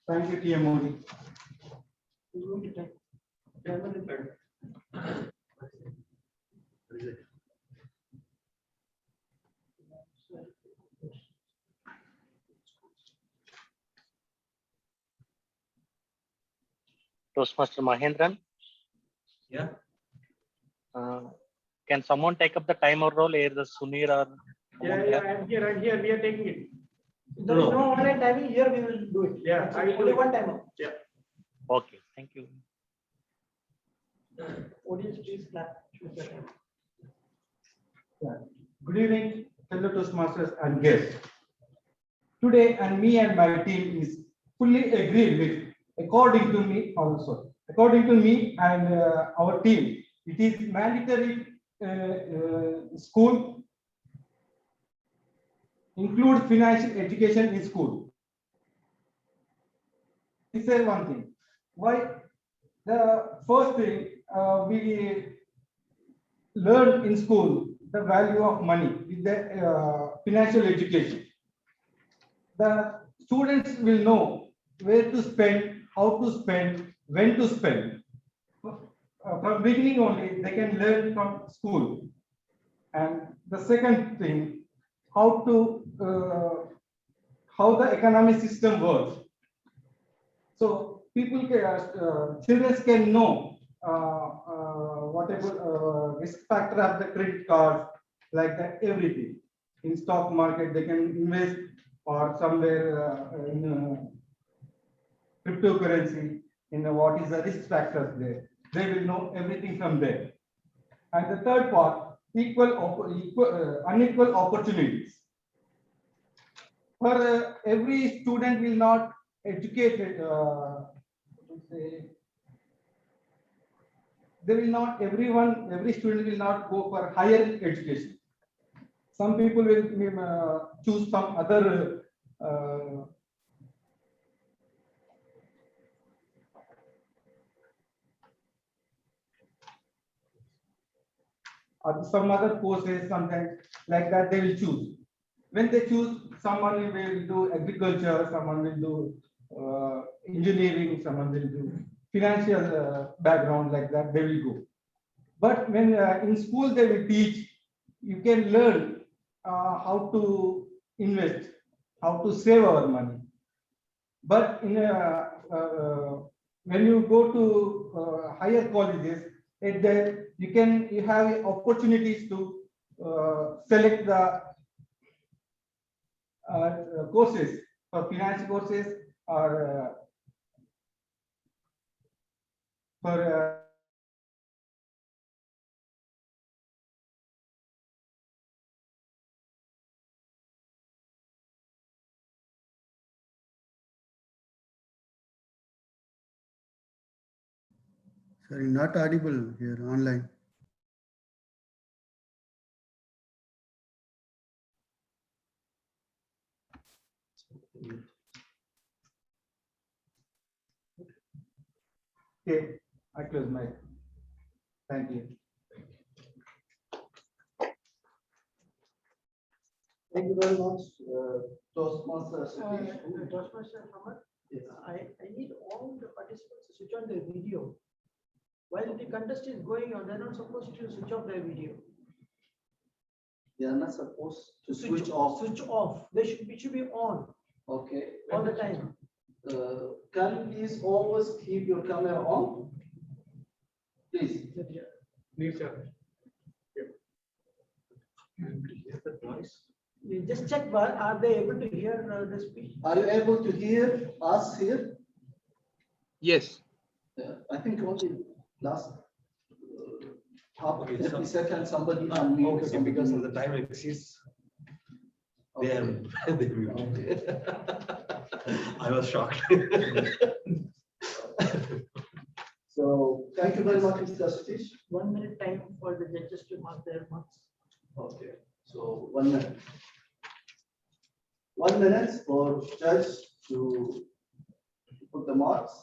Thank you, TMOD. Toastmaster Mahendran. Yeah. Can someone take up the timer role, either Sunir or someone Yeah, there? I'm here. We are taking it. There No. is no online timing. Here we will do it. Yeah, It's I will do only it. one timer. Yeah. Okay, thank you. Audience, please clap. Good evening, fellow Toastmasters and guests. Today, and me and my team is fully agreed with, according to me and our team, it is mandatory school include financial education in school. He said one thing. Why? The first thing we learn in school the value of money with the financial education. The students will know where to spend, how to spend, when to spend. From beginning only, they can learn from school. And the second thing, how the economic system works. So people, children can know whatever risk factor of the credit cards, like that, everything. In stock market, they can invest, or somewhere in cryptocurrency, what is the risk factors there. They will know everything from there. And the third part, unequal opportunities. For every student will not educated, every student will not go for higher education. Some people will choose some other some other courses, sometimes like that they will choose. When they choose, someone will do agriculture, someone will do engineering, someone will do financial background, like that they will go. But when in school they will teach, you can learn how to invest, how to save our money. But in when you go to higher colleges, you have opportunities to select the courses, for finance courses, or for Sorry, not audible here online. Okay, I close my. Thank you. Thank you very much, Toastmaster Satish. Toastmaster Hammad, Yes. I need all the participants to switch on their video. While the contest is going on, they're not supposed to switch off their video. They are not supposed to switch off. Switch off. It should be on Okay. all the time. Can you please always keep your camera on? Please. You just check, are they able to hear the speech? Are you able to hear us here? Yes. I think only last half 30 seconds somebody unmute. Okay, because of the time exceeds. They are they muted. I was shocked. So thank you very much, Mr. Satish. 1 minute time for the judges to mark their marks. Okay, so 1 minute. 1 minute for judge to put the marks.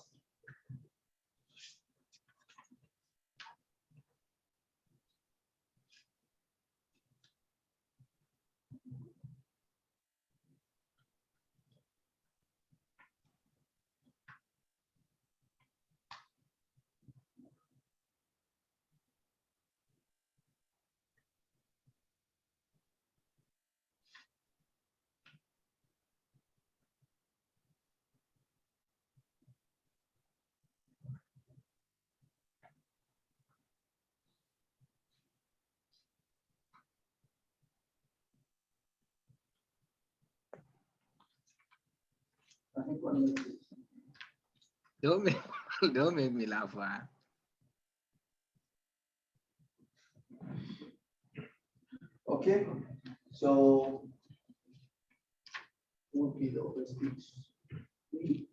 I think 1 minute. Don't make me laugh. Okay, so who will be the open speech? Me.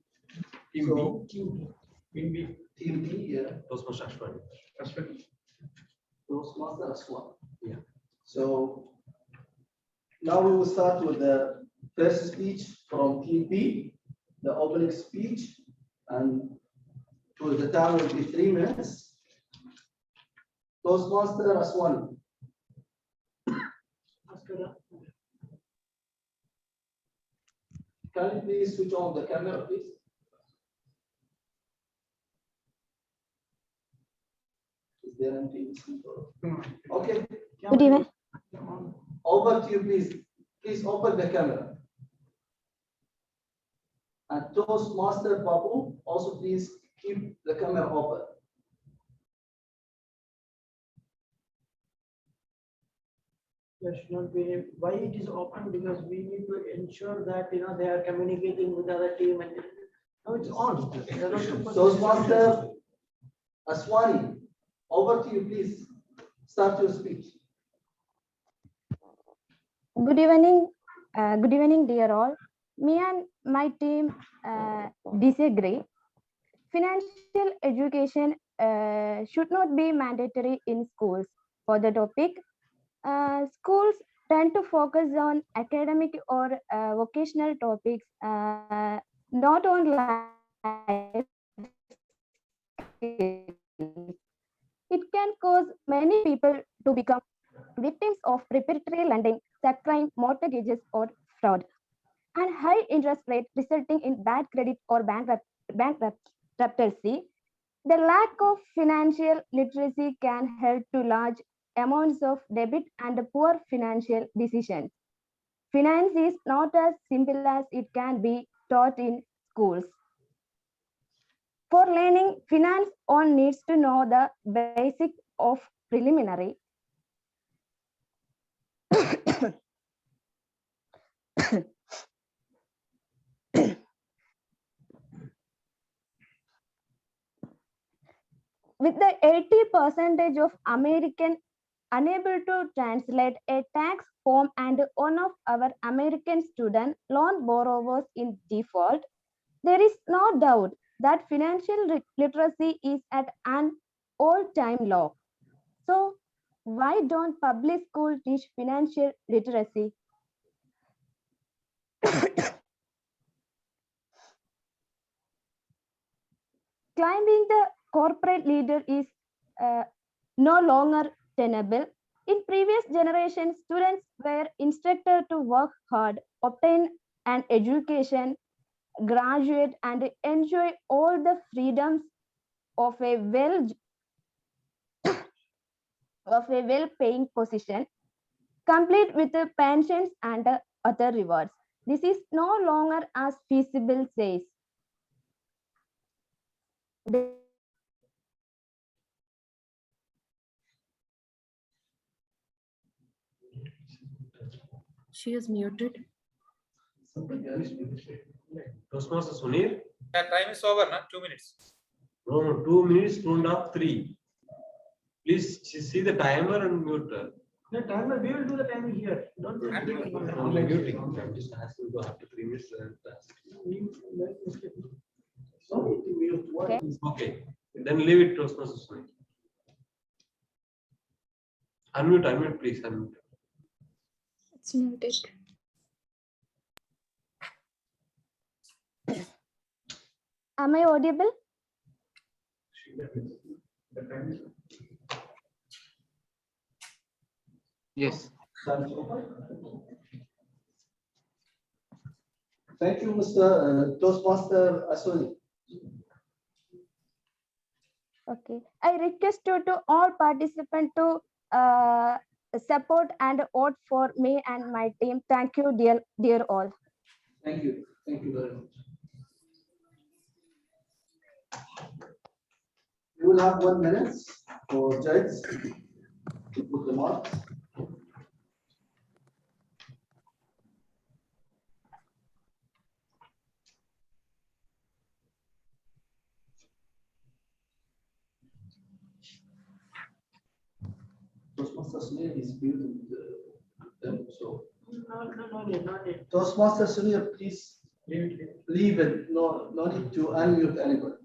So, Team B, yeah. Toastmaster Ashwani. Toastmaster Aswan. Yeah. So now we will start with the first speech from Team B, the opening speech, and to the time will be 3 minutes. Toastmaster Aswan. Can you please switch on the camera, please? Is there anything? Okay. Good evening. Over to you, please. Please open the camera. And Toastmaster Babu, also please keep the camera open. There should not be, why it is open, because we need to ensure that they are communicating with other team, and now it's on. They're not supposed to- Toastmaster Aswani, over to you, please. Start your speech. Good evening, dear all. Me and my team disagree. Financial education should not be mandatory in schools. For the topic, schools tend to focus on academic or vocational topics, not on life skills. It can cause many people to become victims of preparatory lending, subprime mortgages, or fraud, and high interest rate resulting in bad credit or bankruptcy. The lack of financial literacy can help to large amounts of debt and poor financial decisions. Finance is not as simple as it can be taught in schools. For learning finance, one needs to know the basic of preliminary. With the 80% of American unable to translate a tax form and one of our American student loan borrowers in default, there is no doubt that financial literacy is at an all-time low. So why don't public schools teach financial literacy? Climbing the corporate leader is no longer tenable. In previous generations, students were instructed to work hard, obtain an education, graduate, and enjoy all the freedoms of a well-paying position, complete with the pensions and other rewards. This is no longer as feasible, says. She is muted. Toastmaster Sunir? That time is over, na? 2 minutes. No, 2 minutes, 2.5, 3. Please see the timer and mute her. The timer, we will do the timer here. Don't do I'm muting. I'm just asking to after 3 minutes. Okay. Then leave it, Toastmaster Sunir. Unmute, please. Unmute. It's muted. Am I audible? Yes. Thank you, Mr. Toastmaster Aswani. Okay. I request you to all participants to support and vote for me and my team. Thank you, dear all. Thank you. Thank you very much. We will have 1 minute for judges to put the marks. Toastmaster Sunil is muted them, so. No need. Toastmaster Sunil, please leave it. No need to unmute anybody.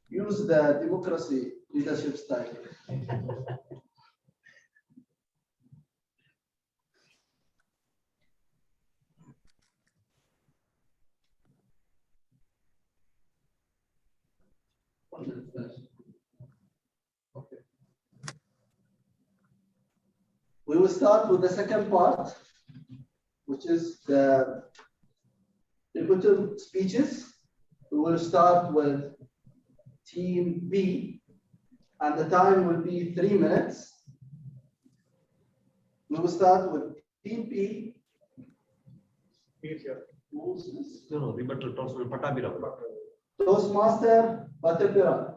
Use the democracy leadership style. Okay. We will start with the second part, which is the written speeches. We will start with Team B, and the time will be 3 minutes. We will start with Team B. No, rebuttal Toastmaster Patabira. Toastmaster Patapira.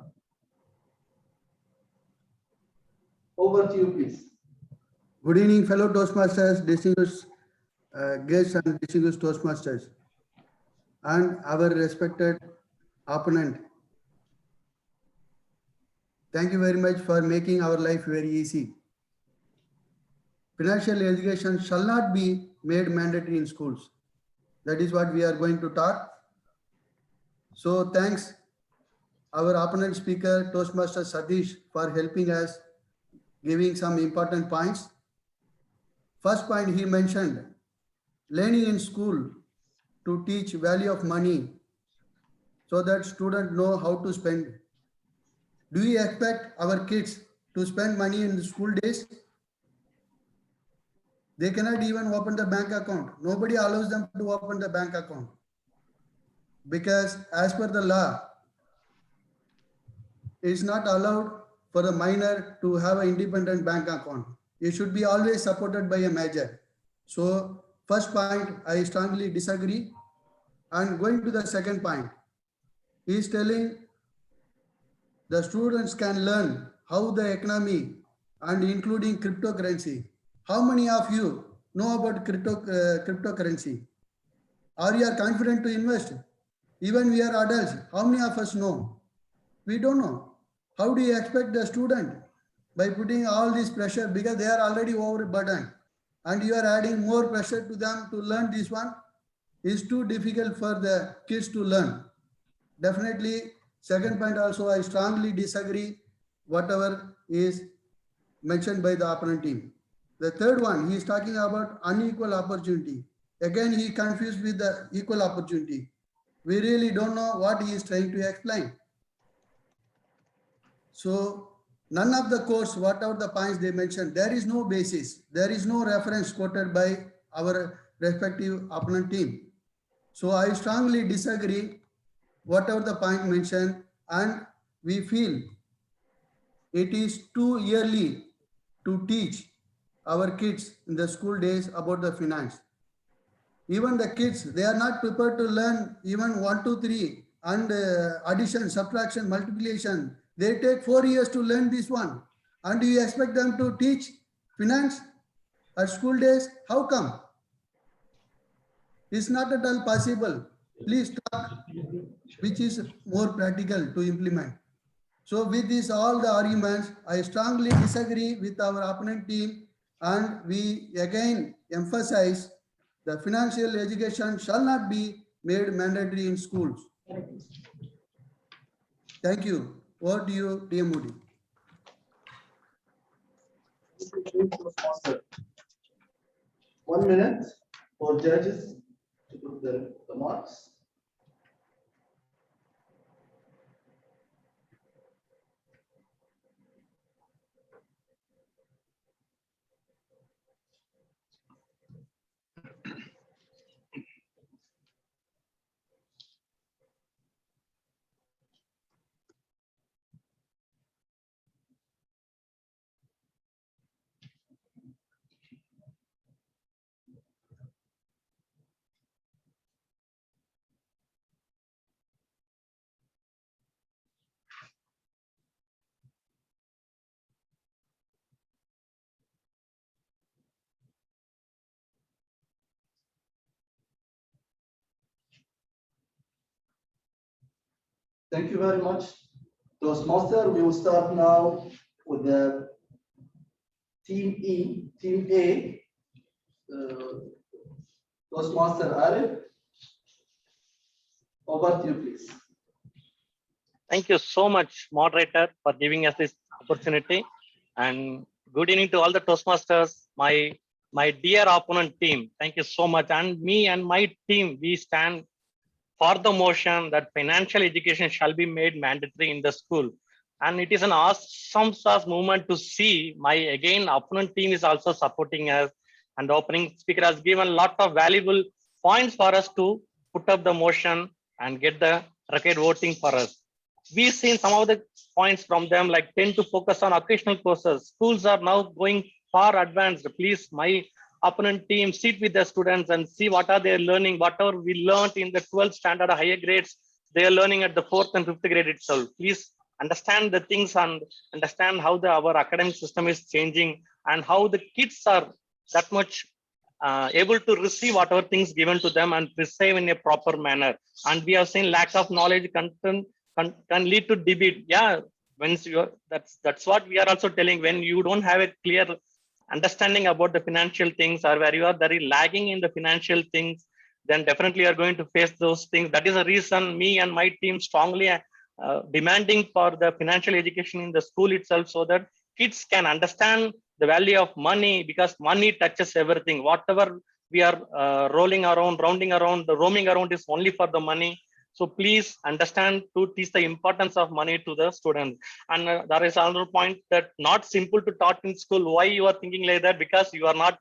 Over to you, please. Good evening, fellow Toastmasters, distinguished guests and distinguished Toastmasters, and our respected opponent. Thank you very much for making our life very easy. Financial education shall not be made mandatory in schools. That is what we are going to talk. So thanks our opponent speaker, Toastmaster Satish, for helping us, giving some important points. First point he mentioned, learning in school to teach value of money so that students know how to spend. Do we expect our kids to spend money in the school days? They cannot even open the bank account. Nobody allows them to open the bank account. Because as per the law, it's not allowed for the minor to have an independent bank account. It should be always supported by a major. So first point, I strongly disagree. And going to the second point, he is telling the students can learn how the economy and including cryptocurrency. How many of you know about cryptocurrency? Are you confident to invest? Even we are adults, how many of us know? We don't know. How do you expect the student by putting all this pressure because they are already overburdened and you are adding more pressure to them to learn this one, is too difficult for the kids to learn. Definitely, second point also, I strongly disagree whatever is mentioned by the opponent team. The third one, he is talking about unequal opportunity. Again, he confused with the equal opportunity. We really don't know what he is trying to explain. So none of the course, whatever the points they mentioned, there is no basis. There is no reference quoted by our respective opponent team. So I strongly disagree whatever the point mentioned, and we feel it is too early to teach our kids in the school days about the finance. Even the kids, they are not prepared to learn even 1, 2, 3 and addition, subtraction, multiplication. They take 4 years to learn this one. And you expect them to teach finance at school days? How come? It's not at all possible. Please talk which is more practical to implement. So with this, all the arguments, I strongly disagree with our opponent team, and we again emphasize the financial education shall not be made mandatory in schools. Thank you. Over to you, TMOD. One minute for judges to put the marks. Thank you very much. Toastmaster, we will start now with the Team E, Team A. Toastmaster Arif, over to you, please. Thank you so much, moderator, for giving us this opportunity. And good evening to all the Toastmasters, my dear opponent team. Thank you so much. And me and my team, we stand for the motion that financial education shall be made mandatory in the school. And it is an awesome movement to see my again opponent team is also supporting us, and the opening speaker has given a lot of valuable points for us to put up the motion and get the record voting for us. We've seen some of the points from them, like tend to focus on occasional courses. Schools are now going far advanced. Please, my opponent team, sit with the students and see what are they learning. Whatever we learned in the 12th standard or higher grades, they are learning at the 4th and 5th grade itself. Please understand the things and understand how our academic system is changing and how the kids are that much able to receive whatever things given to them and receive in a proper manner. And we have seen lack of knowledge content can lead to debate. Yeah, when that's what we are also telling. When you don't have a clear understanding about the financial things, or where you are very lagging in the financial things, then definitely you are going to face those things. That is the reason me and my team strongly demanding for the financial education in the school itself, so that kids can understand the value of money, because money touches everything. Whatever we are roaming around is only for the money. So please understand to teach the importance of money to the students. And there is another point that not simple to taught in school. Why you are thinking like that? Because you are not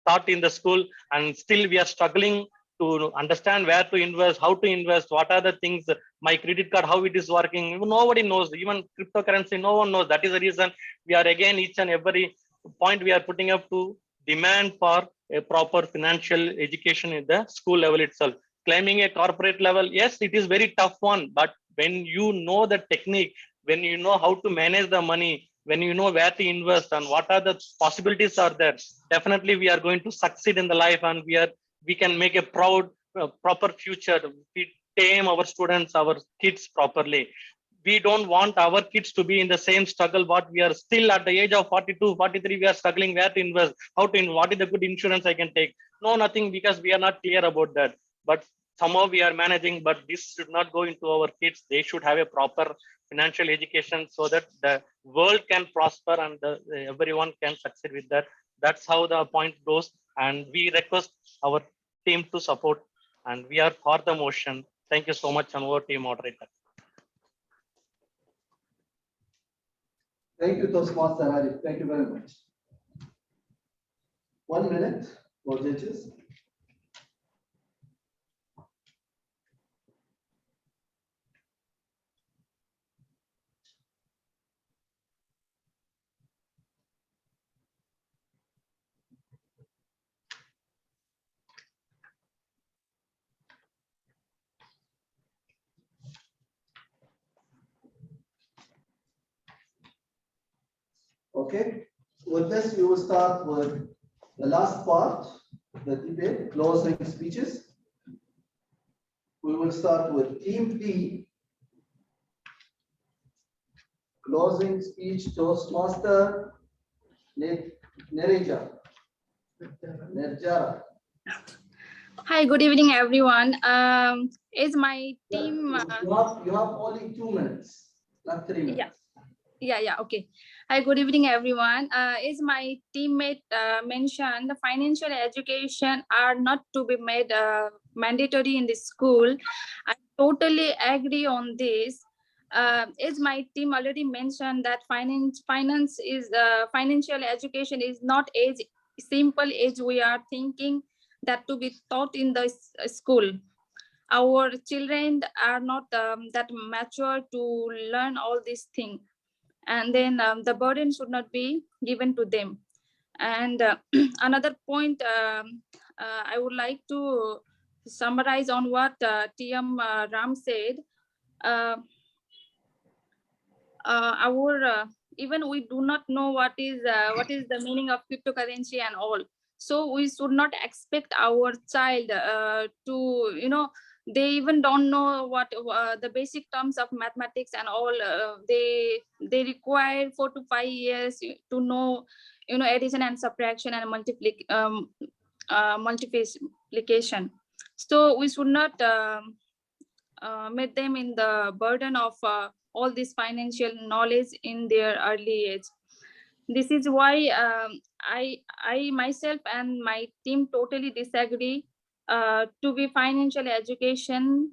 taught in the school, and still we are struggling to understand where to invest, how to invest, what are the things, my credit card, how it is working. Nobody knows, even cryptocurrency, no one knows. That is the reason we are again each and every point we are putting up to demand for a proper financial education in the school level itself. Claiming a corporate level, yes, it is very tough one, but when you know the technique, when you know how to manage the money, when you know where to invest and what are the possibilities are there, definitely we are going to succeed in the life, and we can make a proud proper future. We tame our students, our kids properly. we don't want our kids to be in the same struggle. What we are still at the age of 42, 43, we are struggling where to invest, how to invest, what is the good insurance I can take? No, nothing, because we are not clear about that. But somehow we are managing, but this should not go into our kids. They should have a proper financial education so that the world can prosper and everyone can succeed with that. That's how the point goes. And we request our team to support, and we are for the motion. Thank you so much, and over to you, moderator. Thank you, Toastmaster Arif. Thank you very much. 1 minute for judges. Okay, with this, we will start with the last part, the debate, closing speeches. We will start with Team P. Closing speech, Toastmaster Nerja. Hi, good evening, everyone. Is my team? You have only 2 minutes, not 3 minutes. Yeah. Okay. Hi, good evening, everyone. As my teammate mentioned, the financial education are not to be made mandatory in the school. I totally agree on this. As my team already mentioned, that finance is financial education is not as simple as we are thinking that to be taught in the school. Our children are not that mature to learn all these things, and then the burden should not be given to them. And another point, I would like to summarize on what TM Ram said. Even we do not know what is the meaning of cryptocurrency and all, so we should not expect our child to they even don't know what the basic terms of mathematics and all. They require 4 to 5 years to know addition and subtraction and multiplication. So we should not make them in the burden of all this financial knowledge in their early age. This is why I myself and my team totally disagree to be financial education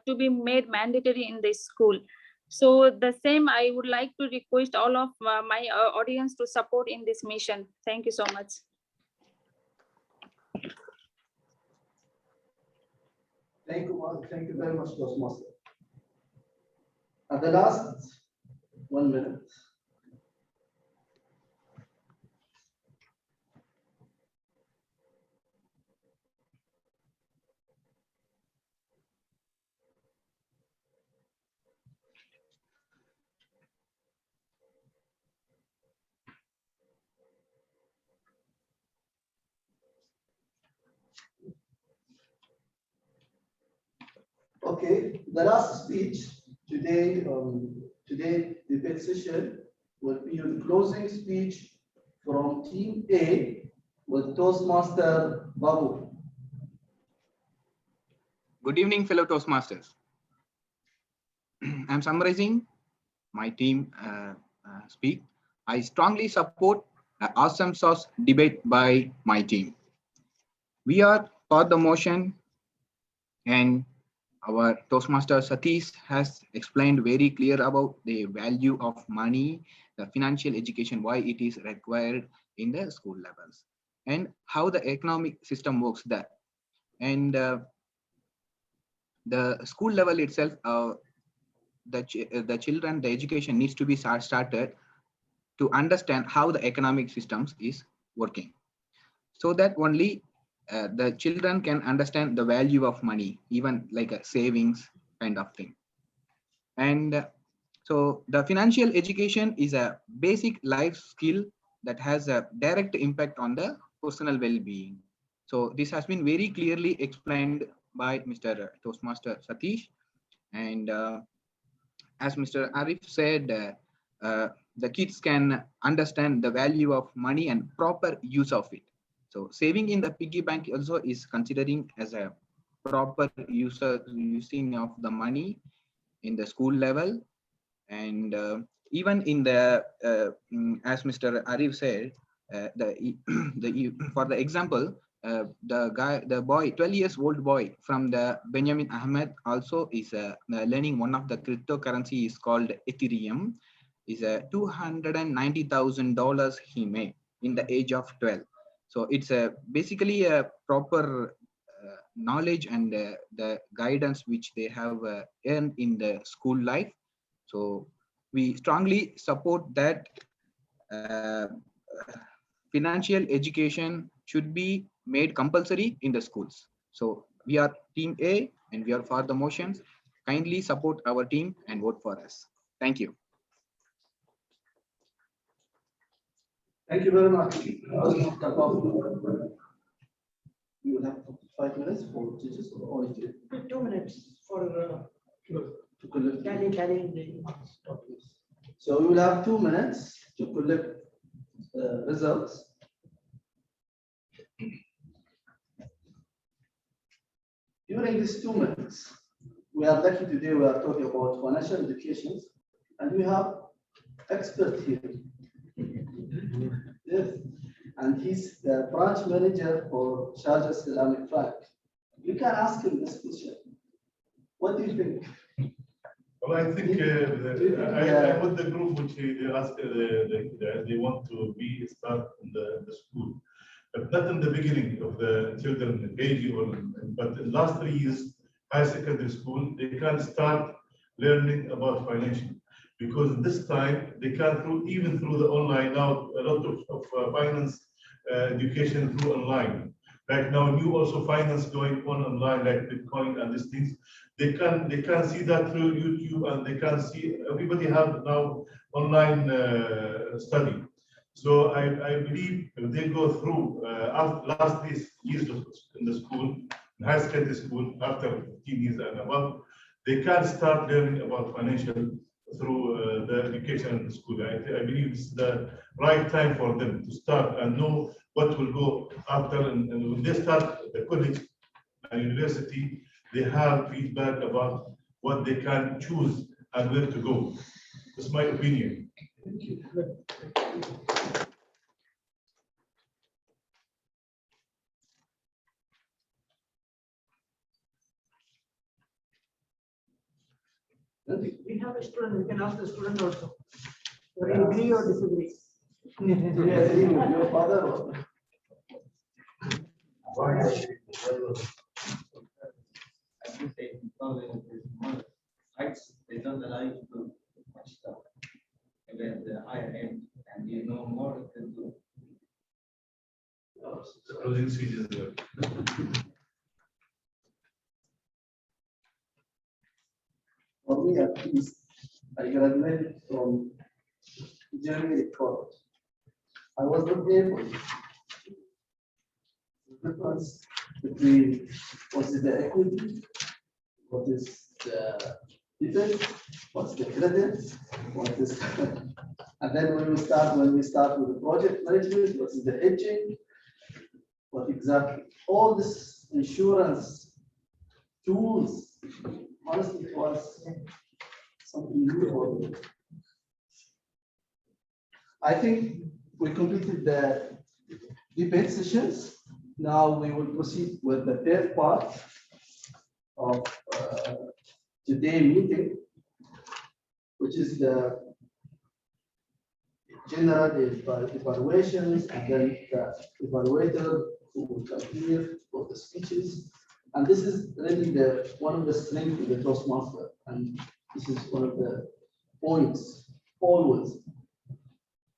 to be made mandatory in the school. So the same, I would like to request all of my audience to support in this mission. Thank you so much. Thank you very much, Toastmaster. At the last 1 minute. Okay, the last speech today, debate session will be the closing speech from Team A with Toastmaster Babu. Good evening, fellow Toastmasters. I'm summarizing my team speak. I strongly support an awesome sauce debate by my team. We are for the motion, and our Toastmaster Satish has explained very clear about the value of money, the financial education, why it is required in the school levels, and how the economic system works there. And the school level itself, the children, the education needs to be started to understand how the economic systems is working, so that only the children can understand the value of money, even like a savings kind of thing. And so the financial education is a basic life skill that has a direct impact on the personal well-being. So this has been very clearly explained by Mr. Toastmaster Satish. And as Mr. Arif said, the kids can understand the value of money and proper use of it. So saving in the piggy bank also is considering as a proper using of the money in the school level. And even in the, as Mr. Arif said, for the example, the boy, 12 years old boy from the Benjamin Hammad also is learning one of the cryptocurrency is called Ethereum. Is a $290,000 he made in the age of 12. So it's basically a proper knowledge and the guidance which they have earned in the school life. So we strongly support that financial education should be made compulsory in the schools. So we are team A and we are for the motions. Kindly support our team and vote for us. Thank you. Thank you very much. You will have 5 minutes for teachers or only 2 minutes for to collect. tallying. So we will have 2 minutes to collect results. During these 2 minutes, we are lucky today. We are talking about financial education, and we have expert here. Yes, and he's the branch manager for Sharjah Islamic Bank. You can ask him this question. What do you think? Well, I think I'm with the group which they ask they want to be start in the school, but not in the beginning of the children age, but in the last 3 years, high secondary school, they can start learning about financial. Because this time they can even through the online now a lot of finance education through online. Like now new also finance going on online like Bitcoin and these things. They can see that through YouTube and they can see everybody have now online study. So I believe if they go through last years in the school, in high secondary school after 15 years and above, they can start learning about financial through the education in the school. I believe it's the right time for them to start and know what will go after. And when they start the college and university, they have feedback about what they can choose and where to go. That's my opinion. Thank you. We have a student, we can ask the student also. Do you agree or disagree? Do you agree with your father? I think they rights, they don't allow you to do much stuff. Even at the higher end, and you know more than do. The closing speech is there. For me, at least, I graduated from Germany college. I was not able to the difference between what is the equity, what is the defense, what's the credit, what is and then when we start with the project management, what is the hedging, what exactly all this insurance tools. Honestly, it was something new for me. I think we completed the debate sessions. Now we will proceed with the third part of today's meeting, which is the general evaluations, and then the evaluator who will come here for the speeches. And this is really one of the strengths of the Toastmaster, and this is one of the points always.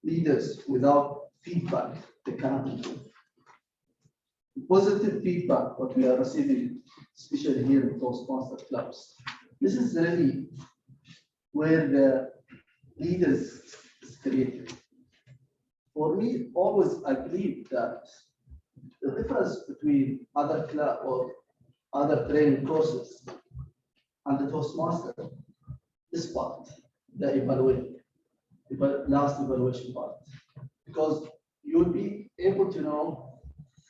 Leaders without feedback, they cannot improve. Positive feedback, what we are receiving, especially here in Toastmaster clubs. This is really where the leaders is created. For me, always I believe that the difference between other club or other training courses and the Toastmaster, this part, the evaluation, last evaluation part, because you'll be able to know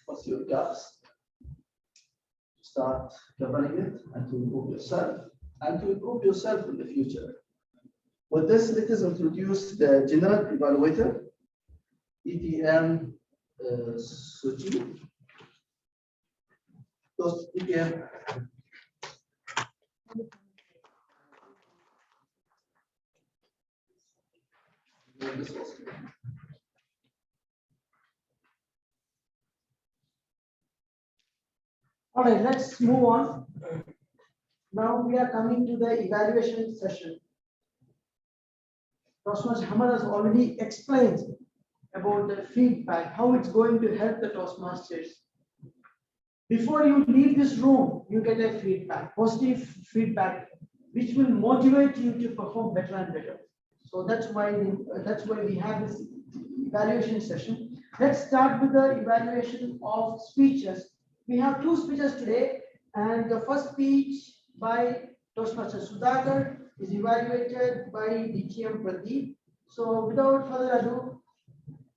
what's your gaps, start covering it, and to improve yourself in the future. With this, let us introduce the general evaluator, ETM Suchi. Those ETM. All right, let's move on. Now we are coming to the evaluation session. Toastmaster Hammad has already explained about the feedback, how it's going to help the Toastmasters. Before you leave this room, you get a feedback, positive feedback, which will motivate you to perform better and better. So that's why we have this evaluation session. Let's start with the evaluation of speeches. We have two speeches today, and the first speech by Toastmaster Sudhakar is evaluated by DTM Pradeep. So without further ado,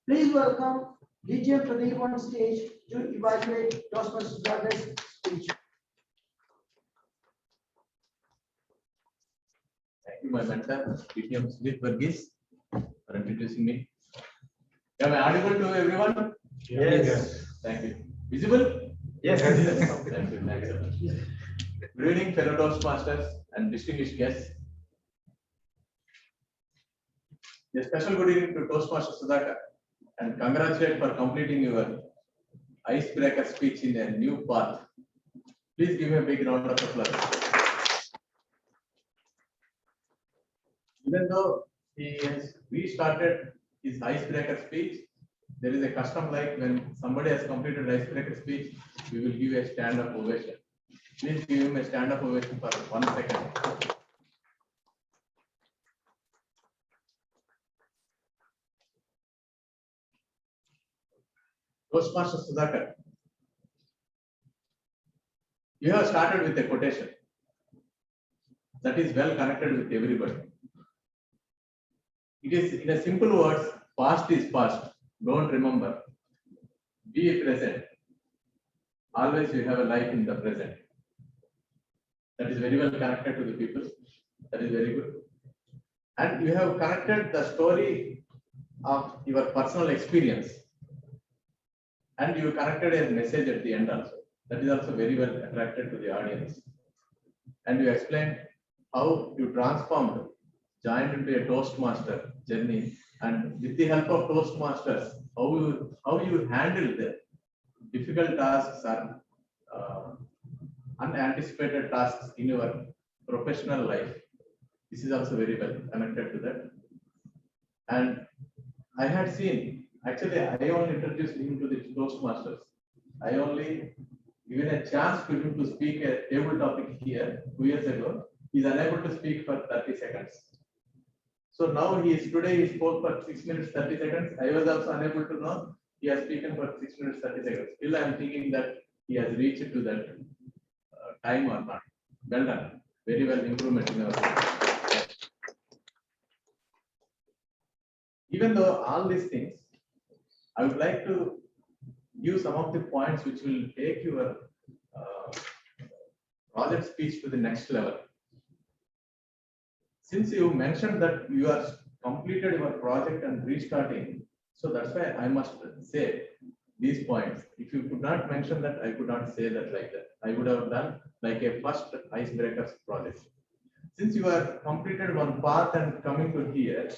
please welcome DTM Pradeep on stage to evaluate Toastmaster Sudhakar's speech. Thank you, my mentor, DTM Smith Verghese, for introducing me. Am I audible to everyone? Yes. Thank you. Visible? Yes. Thank you. Thank you so much. Good evening, fellow Toastmasters and distinguished guests. A special good evening to Toastmaster Sudhakar and congratulate for completing your icebreaker speech in a new path. Please give me a big round of applause. Even though he has restarted his icebreaker speech, there is a custom like when somebody has completed icebreaker speech, we will give a stand-up ovation. Please give him a stand-up ovation for 1 second. Toastmaster Sudhakar, you have started with a quotation that is well connected with everybody. It is in a simple words, past is past, don't remember. Be present. Always you have a life in the present. That is very well connected to the people. That is very good. And you have connected the story of your personal experience. And you connected a message at the end also. That is also very well attracted to the audience. And you explained how you transformed, joined into a Toastmaster journey, and with the help of Toastmasters, how you handled the difficult tasks or unanticipated tasks in your professional life. This is also very well connected to that. And I had seen, actually, I only introduced him to the Toastmasters. I only given a chance to him to speak a table topic here 2 years ago. He is unable to speak for 30 seconds. So now today he spoke for 6 minutes 30 seconds. I was also unable to know he has spoken for 6 minutes 30 seconds. Still I am thinking that he has reached to that time or not. Well done. Very well improvement in our life. Even though all these things, I would like to give some of the points which will take your project speech to the next level. Since you mentioned that you are completed your project and restarting, so that's why I must say these points. If you could not mention that, I could not say that like that. I would have done like a first icebreakers project. Since you are completed one path and coming to here,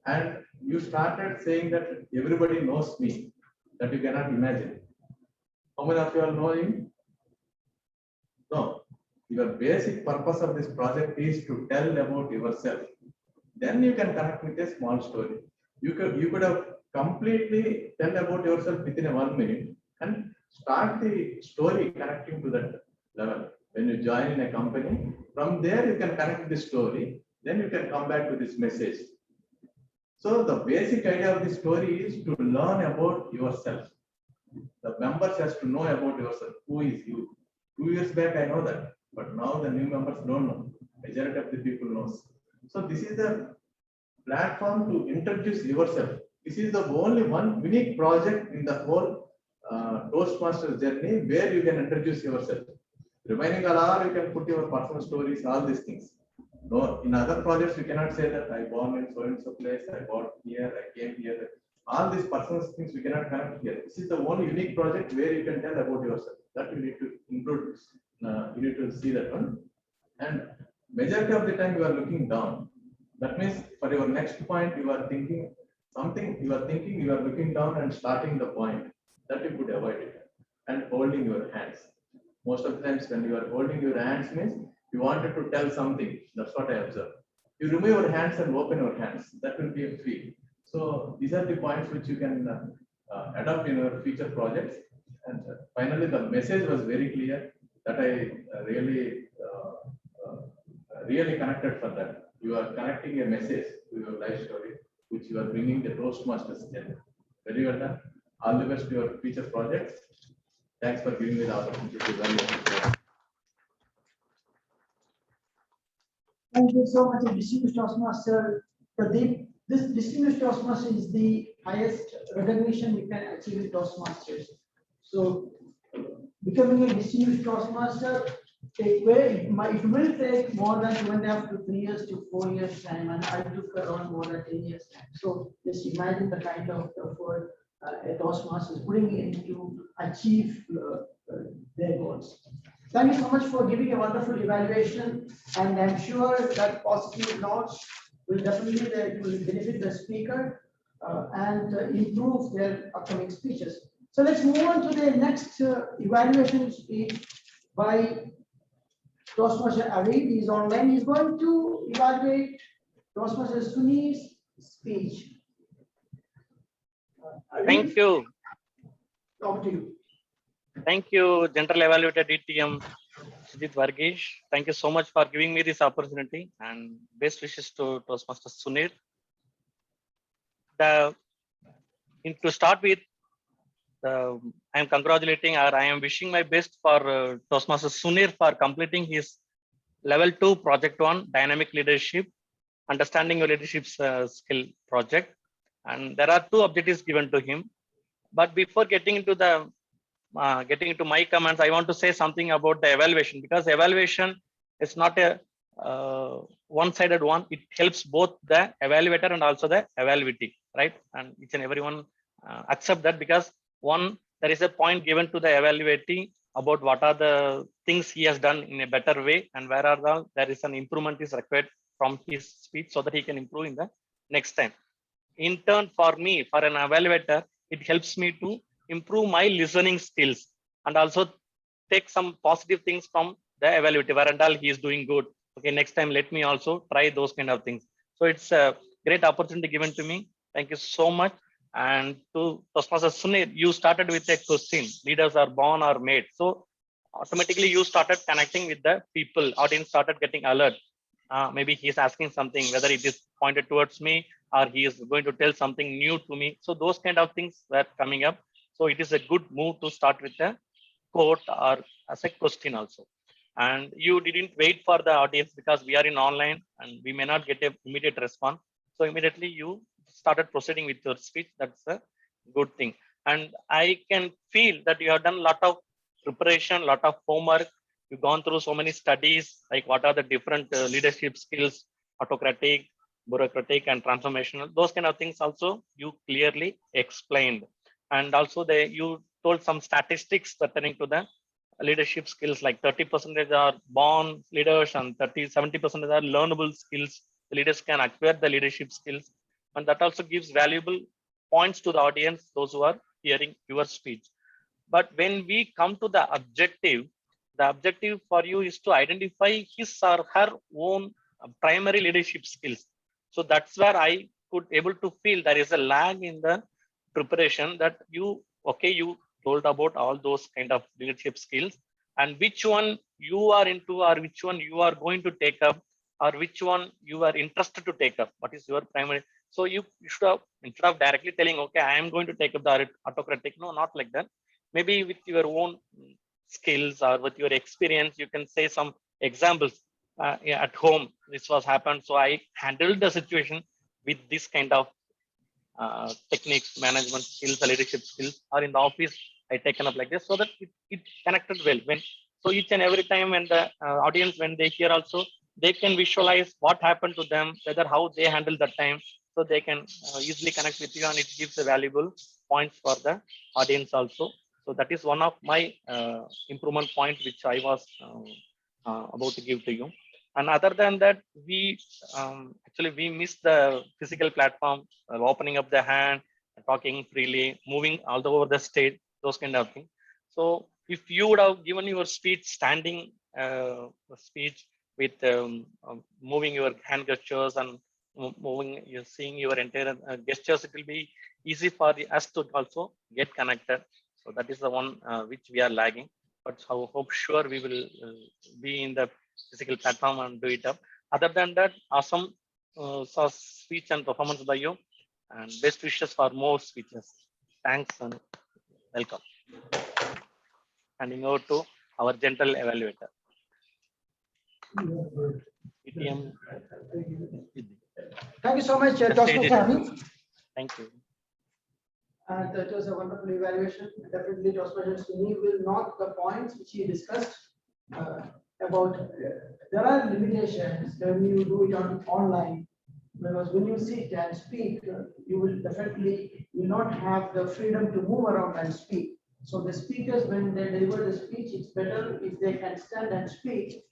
and you started saying that everybody knows me, that you cannot imagine. How many of you all know him? No. Your basic purpose of this project is to tell about yourself. Then you can connect with a small story. You could have completely tell about yourself within a 1 minute and start the story connecting to that level. When you join in a company, from there you can connect the story. Then you can come back to this message. So the basic idea of the story is to learn about yourself. The members has to know about yourself. Who is you? 2 years back I know that. But now the new members don't know. Majority of the people knows. So this is the platform to introduce yourself. This is the only one unique project in the whole Toastmasters journey where you can introduce yourself. Remaining all, you can put your personal stories, all these things. No, in other projects, you cannot say that I born in so and so place, I bought here, I came here. All these personal things we cannot connect here. This is the one unique project where you can tell about yourself. That you need to include. You need to see that one. And majority of the time you are looking down. That means for your next point, you are thinking something. You are thinking. You are looking down and starting the point. That you could avoid it. And holding your hands. Most of the times when you are holding your hands means you wanted to tell something. That's what I observed. You remove your hands and open your hands. That will be a feel. So these are the points which you can adopt in your future projects. And finally, the message was very clear that I really connected for that. You are connecting a message to your life story, which you are bringing the Toastmasters in. Very well done. All the best to your future projects. Thanks for giving me the opportunity to run your. Thank you so much, distinguished Toastmaster Pradeep. This distinguished Toastmaster is the highest recognition we can achieve in Toastmasters. So, becoming a distinguished Toastmaster, it will take more than 2.5 to 3 years to 4 years time, and I took around more than 10 years time. So, just imagine the kind of effort a Toastmaster is putting in to achieve their goals. Thank you so much for giving a wonderful evaluation, and I'm sure that positive notes will definitely will benefit the speaker and improve their upcoming speeches. So let's move on to the next evaluation speech by Toastmaster Arid. He's online. He's going to evaluate Toastmaster Suni's speech. Thank you. Over to you. Thank you, General Evaluator DTM Sujit Varghese. Thank you so much for giving me this opportunity, and best wishes to Toastmaster Sunir. To start with, I am congratulating or I am wishing my best for Toastmaster Sunir for completing his level 2 project 1 dynamic leadership, understanding your leadership skill project. And there are 2 objectives given to him. But before getting into my comments, I want to say something about the evaluation, because evaluation is not a one-sided one. It helps both the evaluator and also the evaluatee, right? And each and everyone accept that, because one, there is a point given to the evaluatee about what are the things he has done in a better way, and where are there is an improvement is required from his speech so that he can improve in the next time. In turn, for me, for an evaluator, it helps me to improve my listening skills and also take some positive things from the evaluator. Where and all he is doing good. Okay, next time let me also try those kind of things. So it's a great opportunity given to me. Thank you so much. And to Toastmaster Sunir, you started with a question: leaders are born or made. So automatically you started connecting with the people. Audience started getting alert. Maybe he's asking something, whether it is pointed towards me or he is going to tell something new to me. So those kind of things were coming up. So it is a good move to start with a quote or as a question also. And you didn't wait for the audience, because we are in online and we may not get an immediate response. So immediately you started proceeding with your speech. That's a good thing. And I can feel that you have done a lot of preparation, lot of homework. You've gone through so many studies, like what are the different leadership skills, autocratic, bureaucratic, and transformational. Those kind of things also you clearly explained. And also you told some statistics pertaining to the leadership skills, like 30% are born leaders and 70% are learnable skills. The leaders can acquire the leadership skills. And that also gives valuable points to the audience, those who are hearing your speech. But when we come to the objective for you is to identify his or her own primary leadership skills. So that's where I could able to feel there is a lag in the preparation, that you told about all those kind of leadership skills, and which one you are into, or which one you are going to take up, or which one you are interested to take up. What is your primary? So you should have, instead of directly telling, okay, I am going to take up the autocratic. No, not like that. Maybe with your own skills or with your experience, you can say some examples. yeah, at home this was happened. So I handled the situation with this kind of techniques, management skills, leadership skills, or in the office, I taken up like this so that it connected well. So each and every time when the audience, when they hear also, they can visualize what happened to them, whether how they handle that time, so they can easily connect with you, and it gives a valuable points for the audience also. So that is one of my improvement point which I was about to give to you. And other than that, we actually we miss the physical platform, opening up the hand, talking freely, moving all over the stage, those kind of things. So if you would have given your speech standing speech with moving your hand gestures and moving, you're seeing your entire gestures, it will be easy for us to also get connected. So that is the one which we are lagging. But I hope sure we will be in the physical platform and do it up. Other than that, awesome speech and performance by you, and best wishes for more speeches. Thanks and welcome. Handing over to our gentle evaluator. PTM. Thank you so much, Toastmaster Hammad. Thank you. And that was a wonderful evaluation. Definitely, Toastmaster Sunil will note the points which he discussed about. There are limitations when you do it online, because when you sit and speak, you will definitely not have the freedom to move around and speak. So the speakers, when they deliver the speech, it's better if they can stand and speak.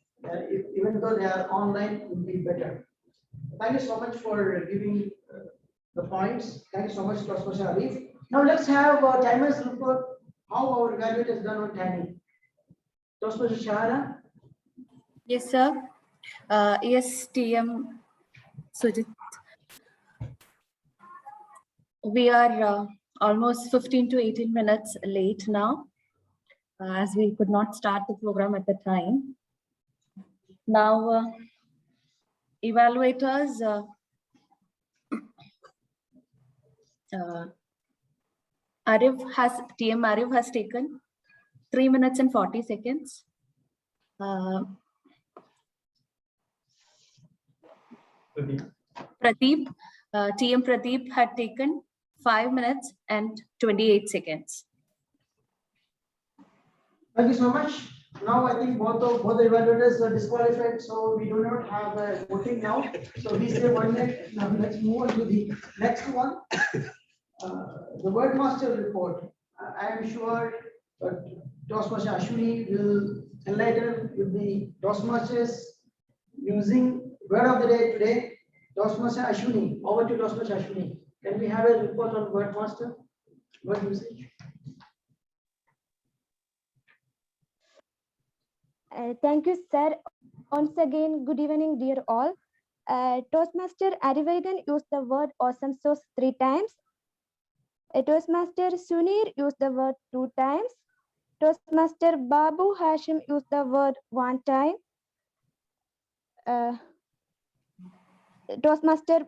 Even though they are online, it will be better. Thank you so much for giving the points. Thank you so much, Toastmaster Arif. Now let's have timers report how our evaluate has done on timing. Toastmaster Shahara. Yes, sir. Yes, TM Sujit. We are almost 15 to 18 minutes late now, as we could not start the program at the time. Now, evaluators, TM Arif has taken 3 minutes and 40 seconds. Pradeep, TM Pradeep had taken 5 minutes and 28 seconds. Thank you so much. Now I think both the evaluators are disqualified, so we do not have a voting now. So we say 1 minute. Now let's move on to the next one. The Wordmaster report. I am sure Toastmaster Ashwini will enlighten with the Toastmasters using word of the day today. Toastmaster Ashwini, over to Toastmaster Ashwini. Can we have a report on Wordmaster? Word usage. Thank you, sir. Once again, good evening, dear all. Toastmaster Arivagan used the word awesome sauce 3 times. Toastmaster Sunir used the word 2 times. Toastmaster Babu Hashim used the word 1 time. Toastmaster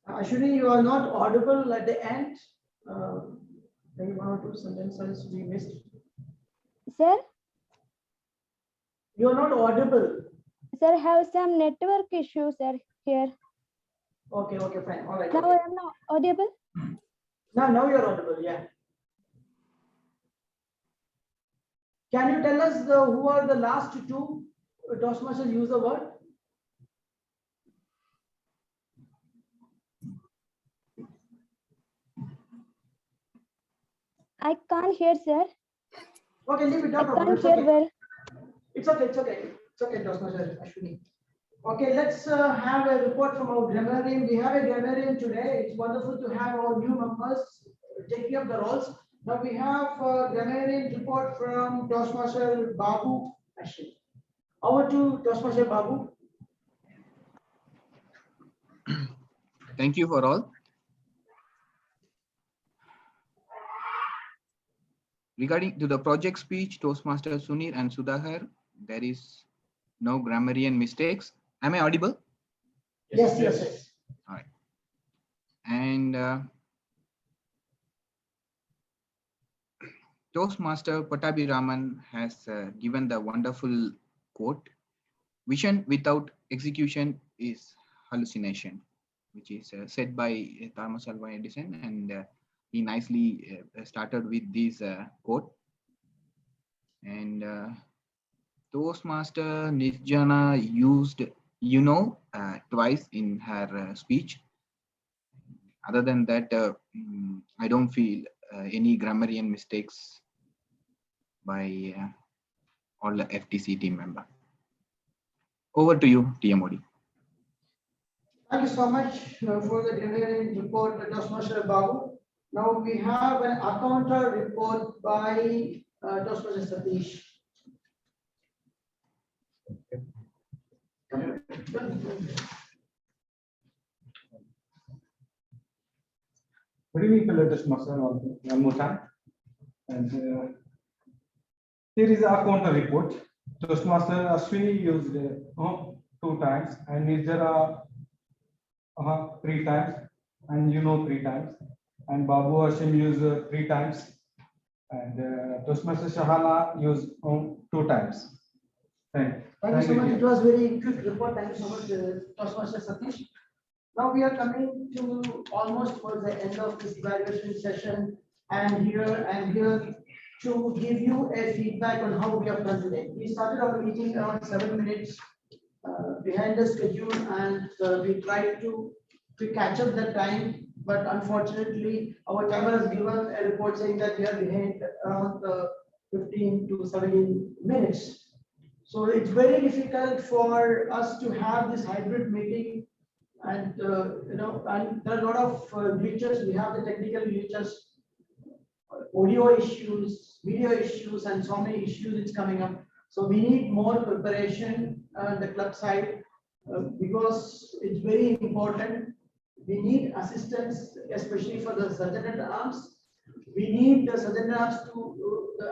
Ashwini, you are not audible at the end. Maybe 1 or 2 sentences we missed. Sir? You are not audible. Sir, have some network issues, sir, here. Okay, fine. All right. Now Okay. I am not audible? Now you're audible, yeah. Can you tell us who are the last 2 Toastmasters use the word? I can't hear, sir. Okay, leave it down. I can't hear well. It's okay, Toastmaster Ashwini. Okay, let's have a report from our grammarian. We have a grammarian today. It's wonderful to have our new members taking up the roles. Now we have a grammarian report from Toastmaster Babu Hashim. Over to Toastmaster Babu. Thank you for all. Regarding to the project speech, Toastmaster Sunir and Sudhakar, there is no grammarian mistakes. Am I audible? Yes, yes, yes. All right. And Toastmaster Patabi Raman has given the wonderful quote, "Vision without execution is hallucination," which is said by Thomas Alva Edison, and he nicely started with this quote. And Toastmaster Nirjana used twice in her speech. Other than that, I don't feel any grammarian mistakes by all the FTC team member. Over to you, TMOD. Thank you so much for the grammarian report, Toastmaster Babu. Now we have an accountant report by Toastmaster Satish. Good evening, fellow Toastmaster, one more time. And here is the accountant report. Toastmaster Ashwini used 2 times, and Nirjara 3 times, and 3 times, and Babu Hashim used 3 times, and Toastmaster Shahana used 2 times. Thank you. Thank you so much. It was very quick report. Thank you so much, Toastmaster Satish. Now we are coming to almost towards the end of this evaluation session, and here I'm here to give you a feedback on how we have done today. We started our meeting around 7 minutes behind the schedule, and we tried to catch up the time, but unfortunately our timer has given a report saying that we are behind around 15 to 17 minutes. So it's very difficult for us to have this hybrid meeting, and and there are a lot of glitches. We have the technical glitches, audio issues, video issues, and so many issues it's coming up. So we need more preparation on the club side because it's very important. We need assistance, especially for the sergeant at arms. We need the sergeant at arms to,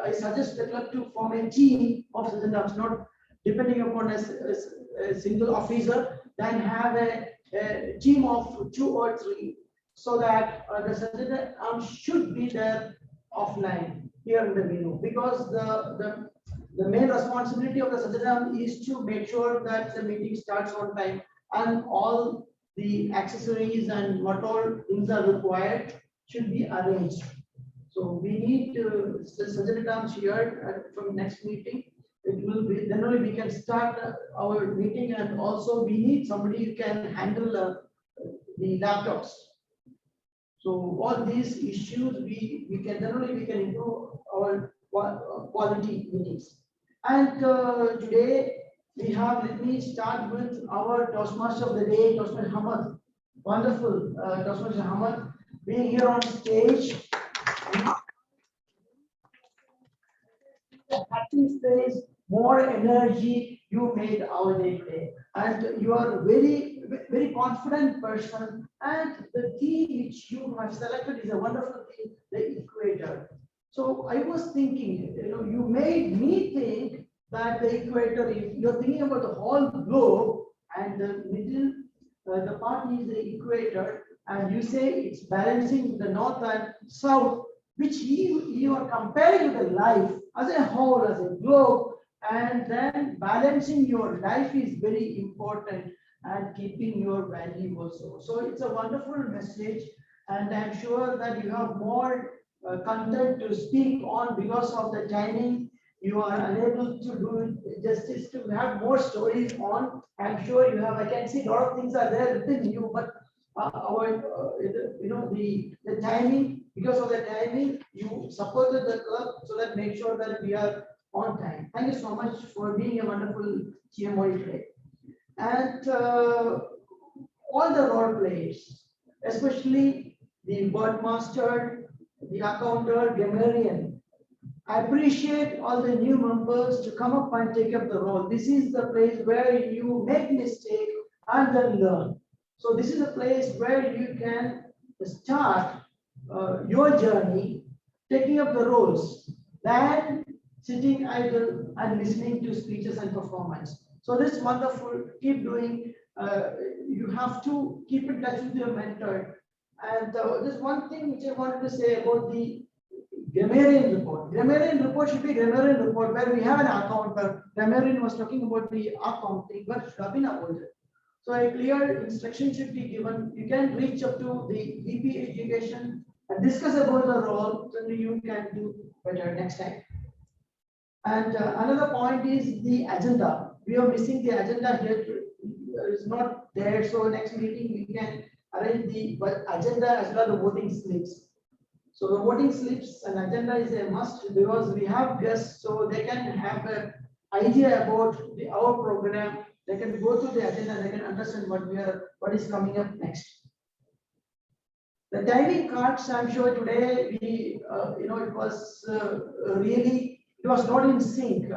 I suggest the club to form a team of sergeant at arms, not depending upon a single officer, then have a team of 2 or 3, so that the sergeant at arms should be there offline here in the venue, because the main responsibility of the sergeant at arms is to make sure that the meeting starts on time and all the accessories and what all things are required should be arranged. So we need the sergeant at arms here from next meeting. It will be, then only we can start our meeting, and also we need somebody who can handle the laptops. So all these issues we can improve our quality meetings. And today we have, let me start with our Toastmaster of the day, Toastmaster Hammad. Wonderful, Toastmaster Hammad being here on stage. Happy face, more energy. You made our day today, and you are very, very confident person. And the theme which you have selected is a wonderful theme, the equator. So I was thinking, you made me think that the equator is, you're thinking about the whole globe, and the middle, the part is the equator, and you say it's balancing the north and south, which you are comparing the life as a whole, as a globe, and then balancing your life is very important, and keeping your value also. So it's a wonderful message, and I'm sure that you have more content to speak on. Because of the timing, you are unable to do justice to have more stories on. I'm sure you have, I can see a lot of things are there within you, but the timing, because of the timing, you supported the club, so that make sure that we are on time. Thank you so much for being a wonderful TMOD today. And all the role players, especially the word master, the accountant, grammarian. I appreciate all the new members to come up and take up the role. This is the place where you make mistake and then learn. So this is a place where you can start your journey, taking up the roles. than sitting idle and listening to speeches and performance. So this is wonderful. Keep doing. You have to keep in touch with your mentor. And there's one thing which I wanted to say about the grammarian report. Grammarian report should be grammarian report where we have an account. But grammarian was talking about the accounting, but should have been avoided. So a clear instruction should be given. You can reach up to the VP education and discuss about the role, so you can do better next time. And another point is the agenda. We are missing the agenda here. It's not there. So next meeting we can arrange the agenda as well as the voting slips. So the voting slips and agenda is a must because we have guests, so they can have an idea about our program. They can go through the agenda. They can understand what is coming up next. The timing cards, I'm sure today we, it was really, it was not in sync.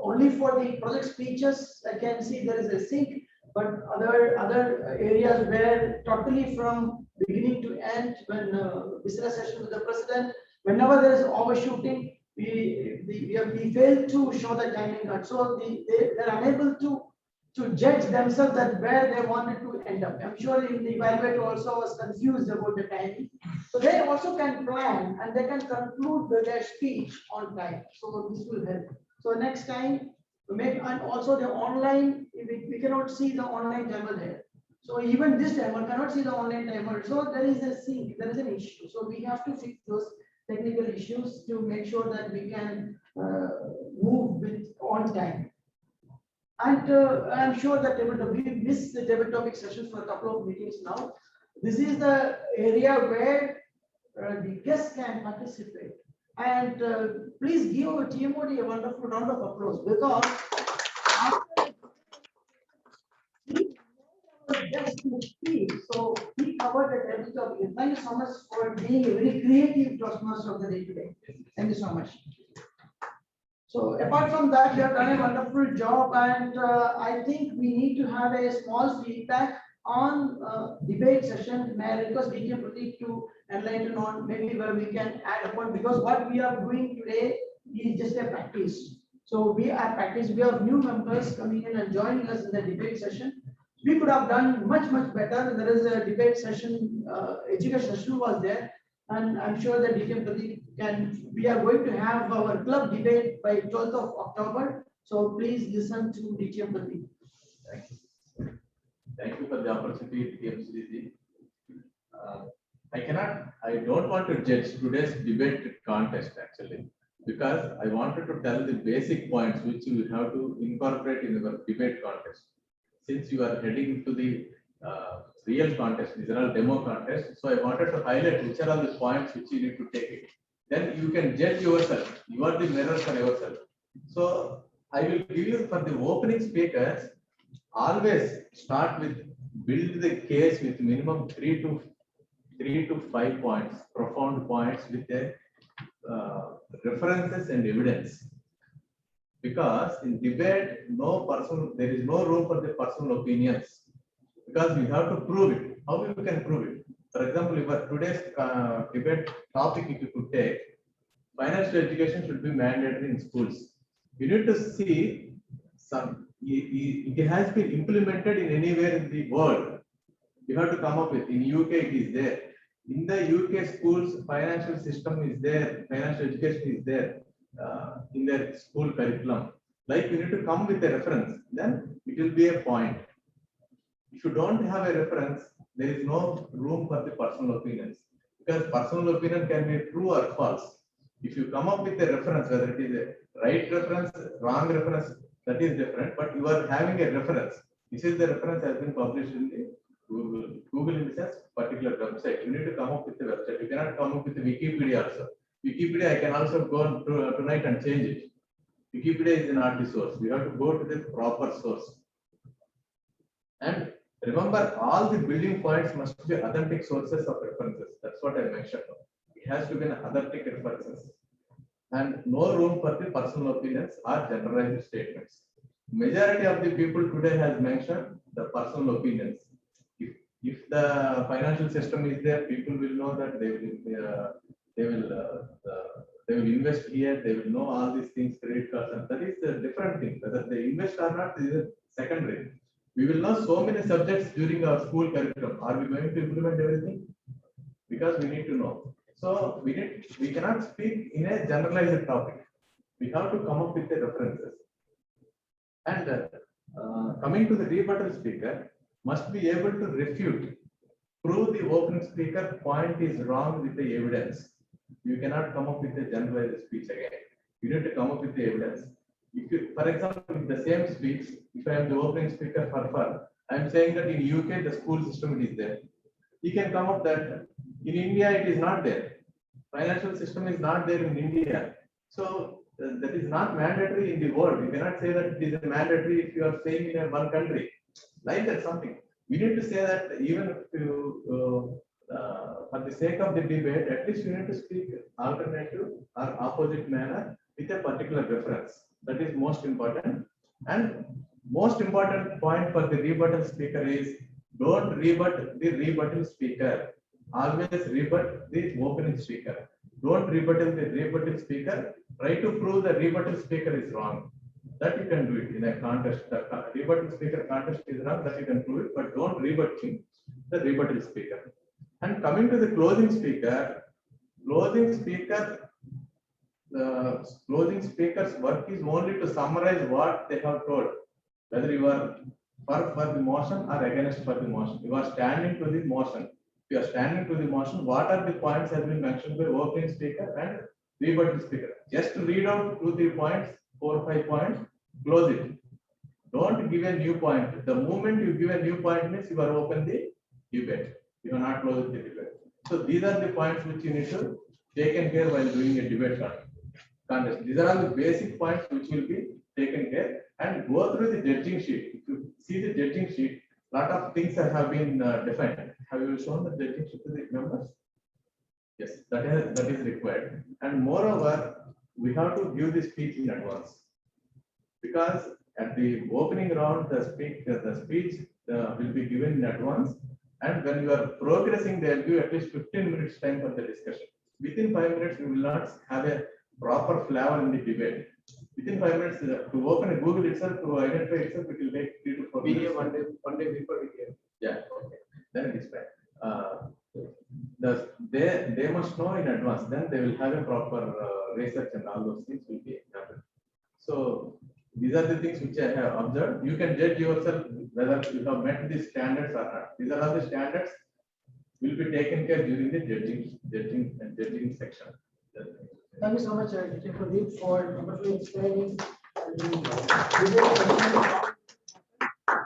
Only for the project speeches, I can see there is a sync, but other areas where totally from beginning to end, when business session with the president, whenever there is overshooting, we fail to show the timing card. So they're unable to judge themselves that where they wanted to end up. I'm sure in the evaluator also was confused about the timing. So they also can plan and they can conclude their speech on time. So this will help. So next time, and also the online, we cannot see the online timer there. So even this timer cannot see the online timer. So there is a sync, there is an issue. So we have to fix those technical issues to make sure that we can move with on time. And I'm sure that we missed the table topic sessions for a couple of meetings now. This is the area where the guests can participate. And please give TMOD a wonderful round of applause because guest to speak. So we covered the table topic. Thank you so much for being a very creative Toastmaster of the day today. Thank you so much. So apart from that, you have done a wonderful job, and I think we need to have a small feedback on debate session. May I request DJ Pratik to enlighten on maybe where we can add upon, because what we are doing today is just a practice. So we are practice. We have new members coming in and joining us in the debate session. We could have done much better. There is a debate session, education session was there. And I'm sure that DJ Pratik we are going to have our club debate by 12th of October. So please listen to DJ Pratik. Thank you. Thank you for the opportunity, TMCDC. I don't want to judge today's debate contest actually, because I wanted to tell the basic points which you have to incorporate in your debate contest. Since you are heading to the real contest, these are all demo contests. So I wanted to highlight which are all the points which you need to take it. Then you can judge yourself. You are the mirror for yourself. So I will give you for the opening speakers, always start with build the case with minimum 3 to 5 points, profound points with the references and evidence. Because in debate, there is no room for the personal opinions. Because we have to prove it. How you can prove it? For example, if today's debate topic, if you could take, financial education should be mandatory in schools. You need to see it has been implemented in anywhere in the world. You have to come up with. In UK, it is there. In the UK schools, financial system is there. Financial education is there in their school curriculum. Like you need to come with a reference. Then it will be a point. If you don't have a reference, there is no room for the personal opinions, because personal opinion can be true or false. If you come up with a reference, whether it is a right reference, wrong reference, that is different, but you are having a reference. This is the reference has been published in the Google in the sense particular website. You need to come up with the website. You cannot come up with the Wikipedia also. Wikipedia, I can also go on tonight and change it. Wikipedia is not the source. We have to go to the proper source. And remember, all the building points must be authentic sources of references. That's what I mentioned. It has to be an authentic references. And no room for the personal opinions or generalized statements. Majority of the people today has mentioned the personal opinions. If the financial system is there, people will know that they will they will invest here, they will know all these things, credit cards, and that is a different thing. Whether they invest or not is a secondary. We will know so many subjects during our school curriculum. Are we going to implement everything? Because we need to know. So we cannot speak in a generalized topic. We have to come up with the references. And coming to the rebuttal speaker, must be able to refute, prove the opening speaker point is wrong with the evidence. You cannot come up with a generalized speech again. You need to come up with the evidence. If you, for example, in the same speech, if I am the opening speaker for I am saying that in UK the school system is there. He can come up that in India it is not there. Financial system is not there in India. So that is not mandatory in the world. You cannot say that it is mandatory if you are staying in one country. Like that something. We need to say that even if you, for the sake of the debate, at least you need to speak alternative or opposite manner with a particular reference. That is most important. And most important point for the rebuttal speaker is don't rebut the rebuttal speaker. Always rebut the opening speaker. Don't rebuttal the rebuttal speaker. Try to prove the rebuttal speaker is wrong. That you can do it in a contest. The rebuttal speaker contest is wrong, that you can prove it, but don't rebut the rebuttal speaker. And coming to the closing speaker, the closing speaker's work is only to summarize what they have told. Whether you are for the motion or against for the motion. You are standing to the motion. If you are standing to the motion, what are the points has been mentioned by opening speaker and rebuttal speaker? Just read out 2-3 points, 4 or 5 points, close it. Don't give a new point. The moment you give a new point means you are open the debate. You are not closed the debate. So these are the points which you need to take care while doing a debate contest. These are all the basic points which will be taken care, and go through the judging sheet. If you see the judging sheet, lot of things have been defined. Have you shown the judging sheet to the members? Yes, that is required. And moreover, we have to give the speech in advance, because at the opening round, the speech will be given in advance, and when you are progressing, they will give at least 15 minutes time for the discussion. Within 5 minutes, you will not have a proper flavor in the debate. Within 5 minutes, to open a Google itself, to identify itself, it will take 3 to 4 minutes. One day before we get. Yeah, okay. Then it is fine. They must know in advance. Then they will have a proper research, and all those things will be happened. So these are the things which I have observed. You can judge yourself whether you have met these standards or not. These are all the standards will be taken care during the judging section. Thank you so much, Pradeep, for wonderfully explaining.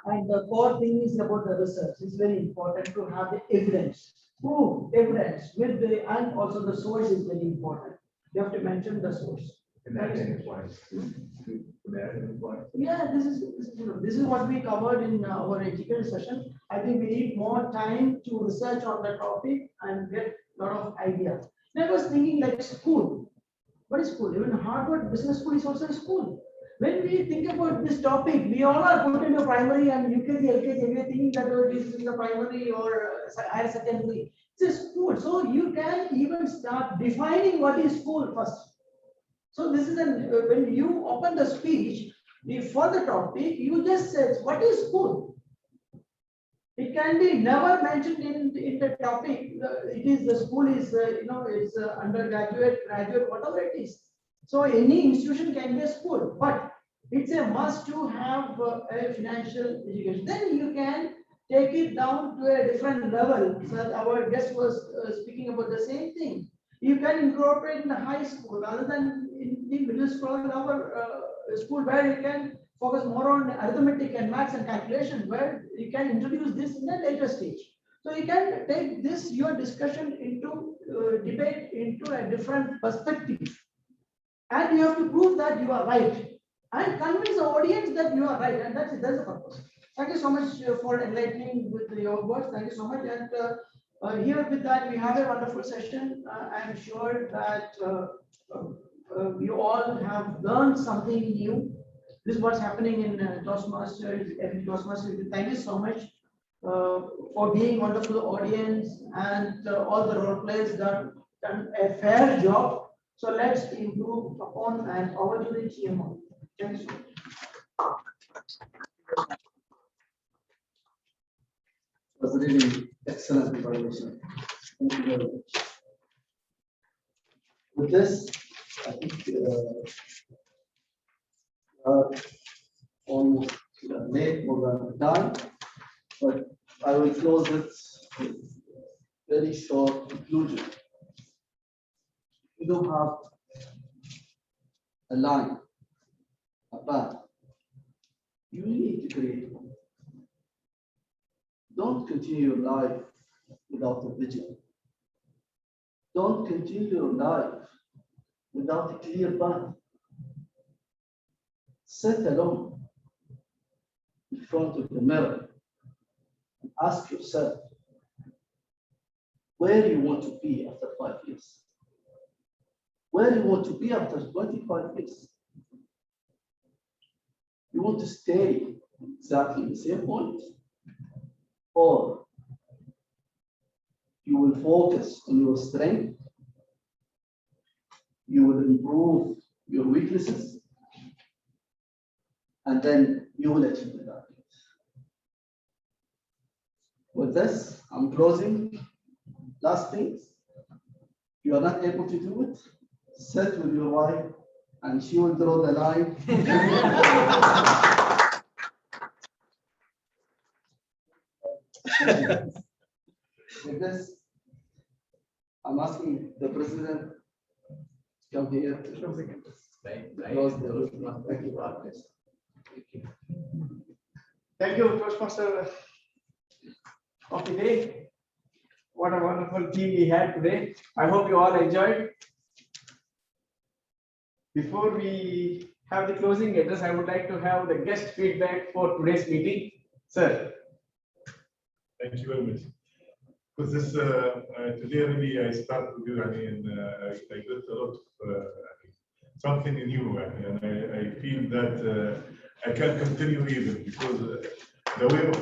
And the core thing is about the research. It's very important to have the evidence, proof, evidence with the, and also the source is very important. You have to mention the source. Yeah, this is what we covered in our education session. I think we need more time to research on the topic and get a lot of ideas. I was thinking like school. What is school? Even Harvard Business School is also a school. When we think about this topic, we all are put into primary and UKG, LKG, everything that is in the primary or higher secondary. It's a school. So you can even start defining what is school first. So this is when you open the speech for the topic, you just say, what is school? It can be never mentioned in the topic. It is the school is it's undergraduate, graduate, whatever it is. So any institution can be a school, but it's a must to have a financial education. Then you can take it down to a different level. So our guest was speaking about the same thing. You can incorporate in the high school rather than in the middle school or our school, where you can focus more on arithmetic and maths and calculation, where you can introduce this in a later stage. So you can take this, your discussion into debate into a different perspective. And you have to prove that you are right and convince the audience that you are right. And that's it, that's the purpose. Thank you so much for enlightening with your words. Thank you so much. And here with that, we have a wonderful session. I'm sure that you all have learned something new. This is what's happening in Toastmasters, every Toastmasters. Thank you so much for being wonderful audience, and all the role players done a fair job. So let's improve upon and over to the TMOD. Thank you. It was really excellent evaluation. Thank you very much. With this, I think almost late more than time, but I will close it with very short conclusion. You don't have a line, a path. You need to create one. Don't continue your life without a vision. Don't continue your life without a clear path. Sit alone in front of the mirror and ask yourself where you want to be after 5 years. Where you want to be after 25 years. You want to stay exactly the same point, or you will focus on your strength, you will improve your weaknesses, and then you will achieve the target. With this, I'm closing. Last things, you are not able to do it, sit with your wife and she will draw the line. With this, I'm asking the president to come here. Close the meeting. Thank you. Thank you. Thank you, Toastmaster of the day. What a wonderful team we had today. I hope you all enjoyed. Before we have the closing address, I would like to have the guest feedback for today's meeting. Sir. Thank you very much. Because this today really I start to do. I got a lot of something new, and I feel that I can continue even because the way of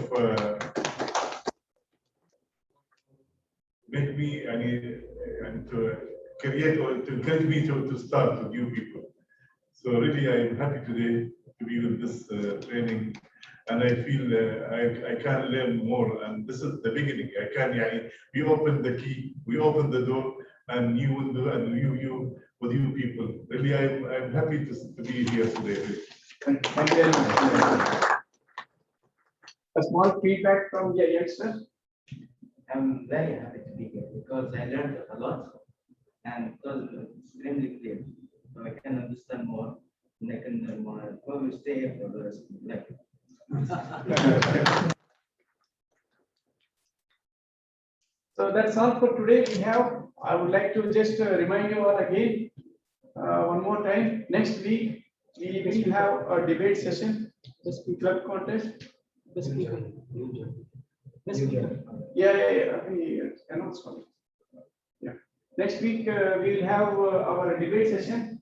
make me and to create or to encourage me to start with new people. So really, I'm happy today to be with this training, and I feel I can learn more. And this is the beginning. We open the key, we open the door, and new window, and new with you people. Really, I'm happy to be here today. Thank you very much. A small feedback from the youngster. I'm very happy to be here because I learned a lot and it was extremely clear. So I can understand more and I can learn more. Probably stay here for the rest of my life. So that's all for today. I would like to just remind you all again one more time. Next week we will have a debate session, club contest. Yeah. Announcement. Yeah. Next week we will have our debate session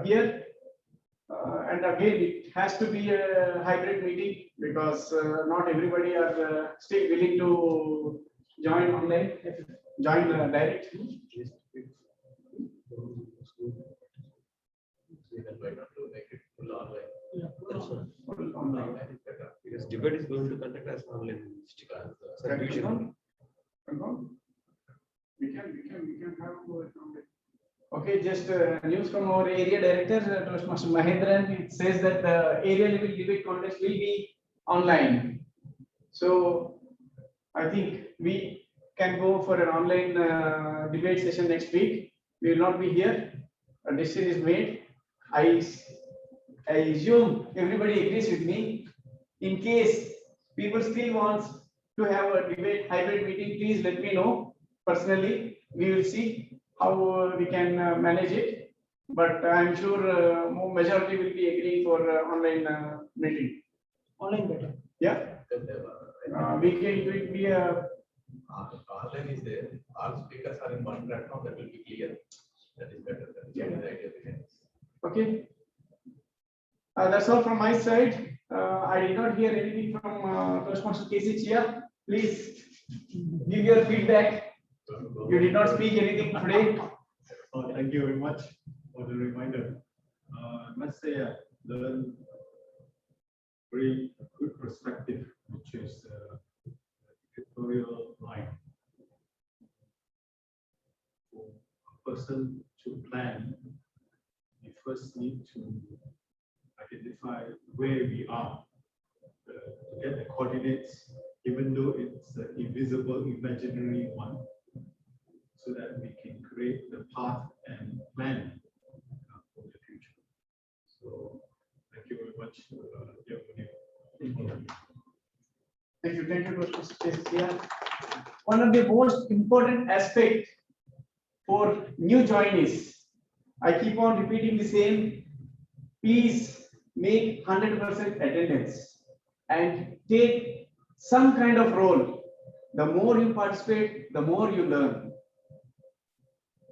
here, and again it has to be a hybrid meeting because not everybody are still willing to join online, join direct. Because debate is going to conduct as online. We can have it. Okay, just news from our area director, Toastmaster Mahendran. It says that the area level debate contest will be online. So I think we can go for an online debate session next week. We will not be here. A decision is made. I assume everybody agrees with me. In case people still want to have a debate hybrid meeting, please let me know personally. We will see how we can manage it. But I'm sure majority will be agreeing for online meeting. Online better. Yeah. We can do it via. Online is there. All speakers are in one platform. That will be clear. That is better. That is the idea behind this. Okay. That's all from my side. I did not hear anything from Toastmaster KC Chia. Please give your feedback. You did not speak anything today. Thank you very much for the reminder. I must say, I learned very good perspective, which is editorial line. For a person to plan, we first need to identify where we are, to get the coordinates, even though it's an invisible, imaginary one, so that we can create the path and plan for the future. So, thank you very much, dear Munir. Thank you, Mr. Chair. One of the most important aspects for new joinees, I keep on repeating the same. Please make 100% attendance and take some kind of role. The more you participate, the more you learn.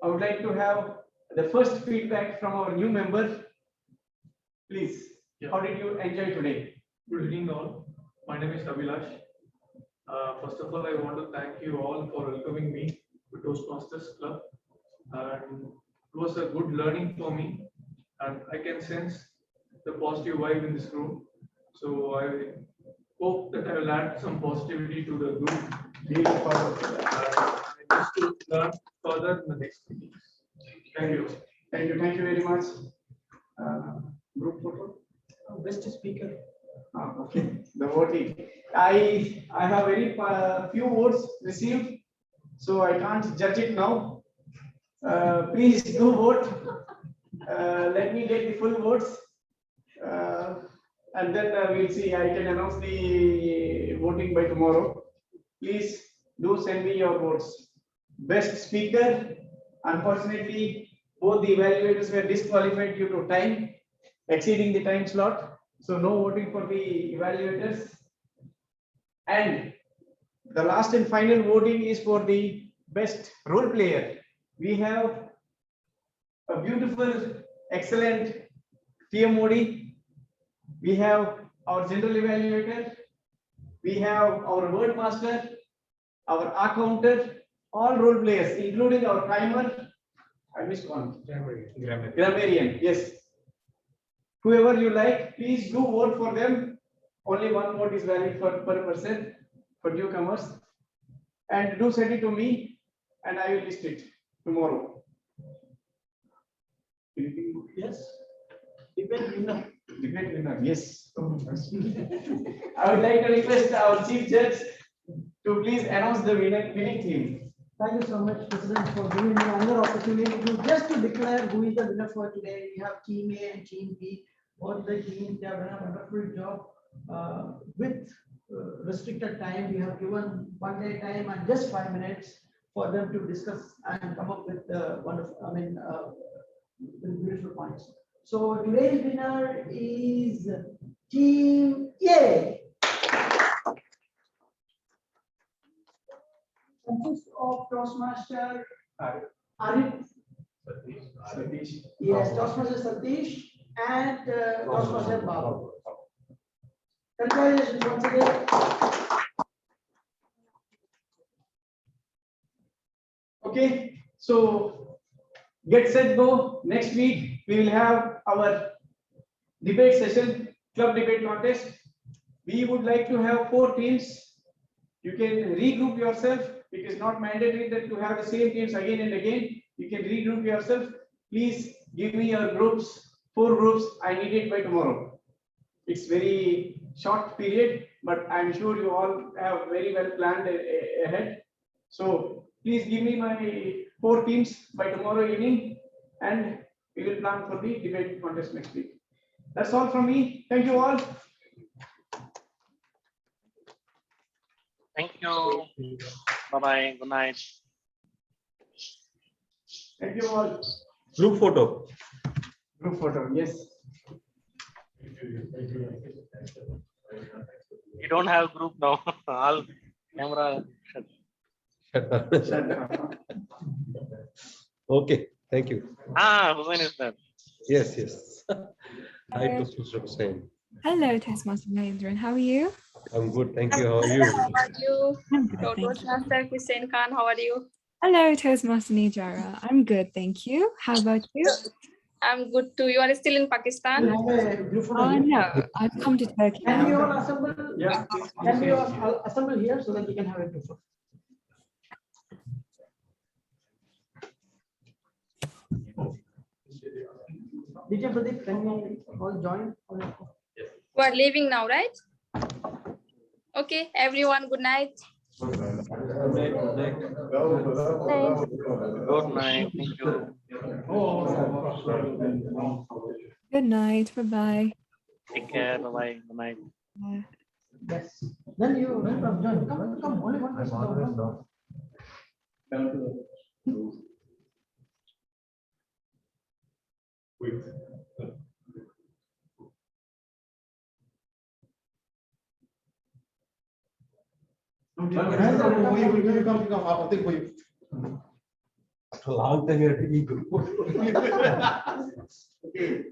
I would like to have the first feedback from our new member. Please, how did you enjoy today? Good evening all. My name is Abhilash. First of all, I want to thank you all for welcoming me to Toastmasters Club. And it was a good learning for me, and I can sense the positive vibe in this room. So I hope that I will add some positivity to the group. I wish to learn further in the next meetings. Thank you. Thank you very much. Group photo. Best speaker. Okay, the voting. I have very few votes received, so I can't judge it now. Please do vote. Let me get the full votes, and then we'll see. I can announce the voting by tomorrow. Please do send me your votes. Best speaker. Unfortunately, both the evaluators were disqualified due to time, exceeding the time slot. So no voting for the evaluators. And the last and final voting is for the best role player. We have a beautiful, excellent TMOD. We have our general evaluator. We have our word master, our accountant, all role players, including our timer. I missed one. Grammarian, yes. Whoever you like, please do vote for them. Only one vote is valid per person for newcomers. And do send it to me, and I will list it tomorrow. Yes. Debate winner. Debate winner, yes. I would like to request our chief judge to please announce the winning team. Thank you so much, President, for giving me another opportunity just to declare who is the winner for today. We have Team A and Team B. Both the teams, they have done a wonderful job. With restricted time, we have given 1 day time and just 5 minutes for them to discuss and come up with wonderful, with beautiful points. So today's winner is Team A. Consists of Toastmaster Arif. Satish. Yes, Toastmaster Satish and Toastmaster Babu. Congratulations once again. Okay, so get set go. Next week we will have our debate session, club debate contest. We would like to have 4 teams. You can regroup yourself. It is not mandatory that to have the same teams again and again. You can regroup yourself. Please give me your groups, 4 groups. I need it by tomorrow. It's very short period, but I'm sure you all have very well planned ahead. So please give me my 4 teams by tomorrow evening, and we will plan for the debate contest next week. That's all from me. Thank you all. Thank you. Bye-bye. Good night. Thank you all. Group photo. Group photo, yes. You don't have group now. All camera shut. Okay, thank you. Hussain is there. Yes, yes. Hi, Mr. Hussain. Hello, Toastmaster Mahendran. How are you? I'm good, thank you. How are you? How are you? I'm good, thank you. Toastmaster Hussain Khan, how are you? Hello, Toastmaster Nijara. I'm good, thank you. How about you? I'm good too. You are still in Pakistan? No, I've come to Turkey Can we now. all assemble? Yeah. Can we all assemble here so that we can have a group photo? DJ Pradeep, can we all join? We are leaving now, right? Okay, everyone, good night. Good night. Thank you. Good night. Bye-bye. Take care. Bye-bye. Good night. Yes. Then you join. Come, only one person. Wait. Come. I'll take for you. After a long time, you have to eat. Okay.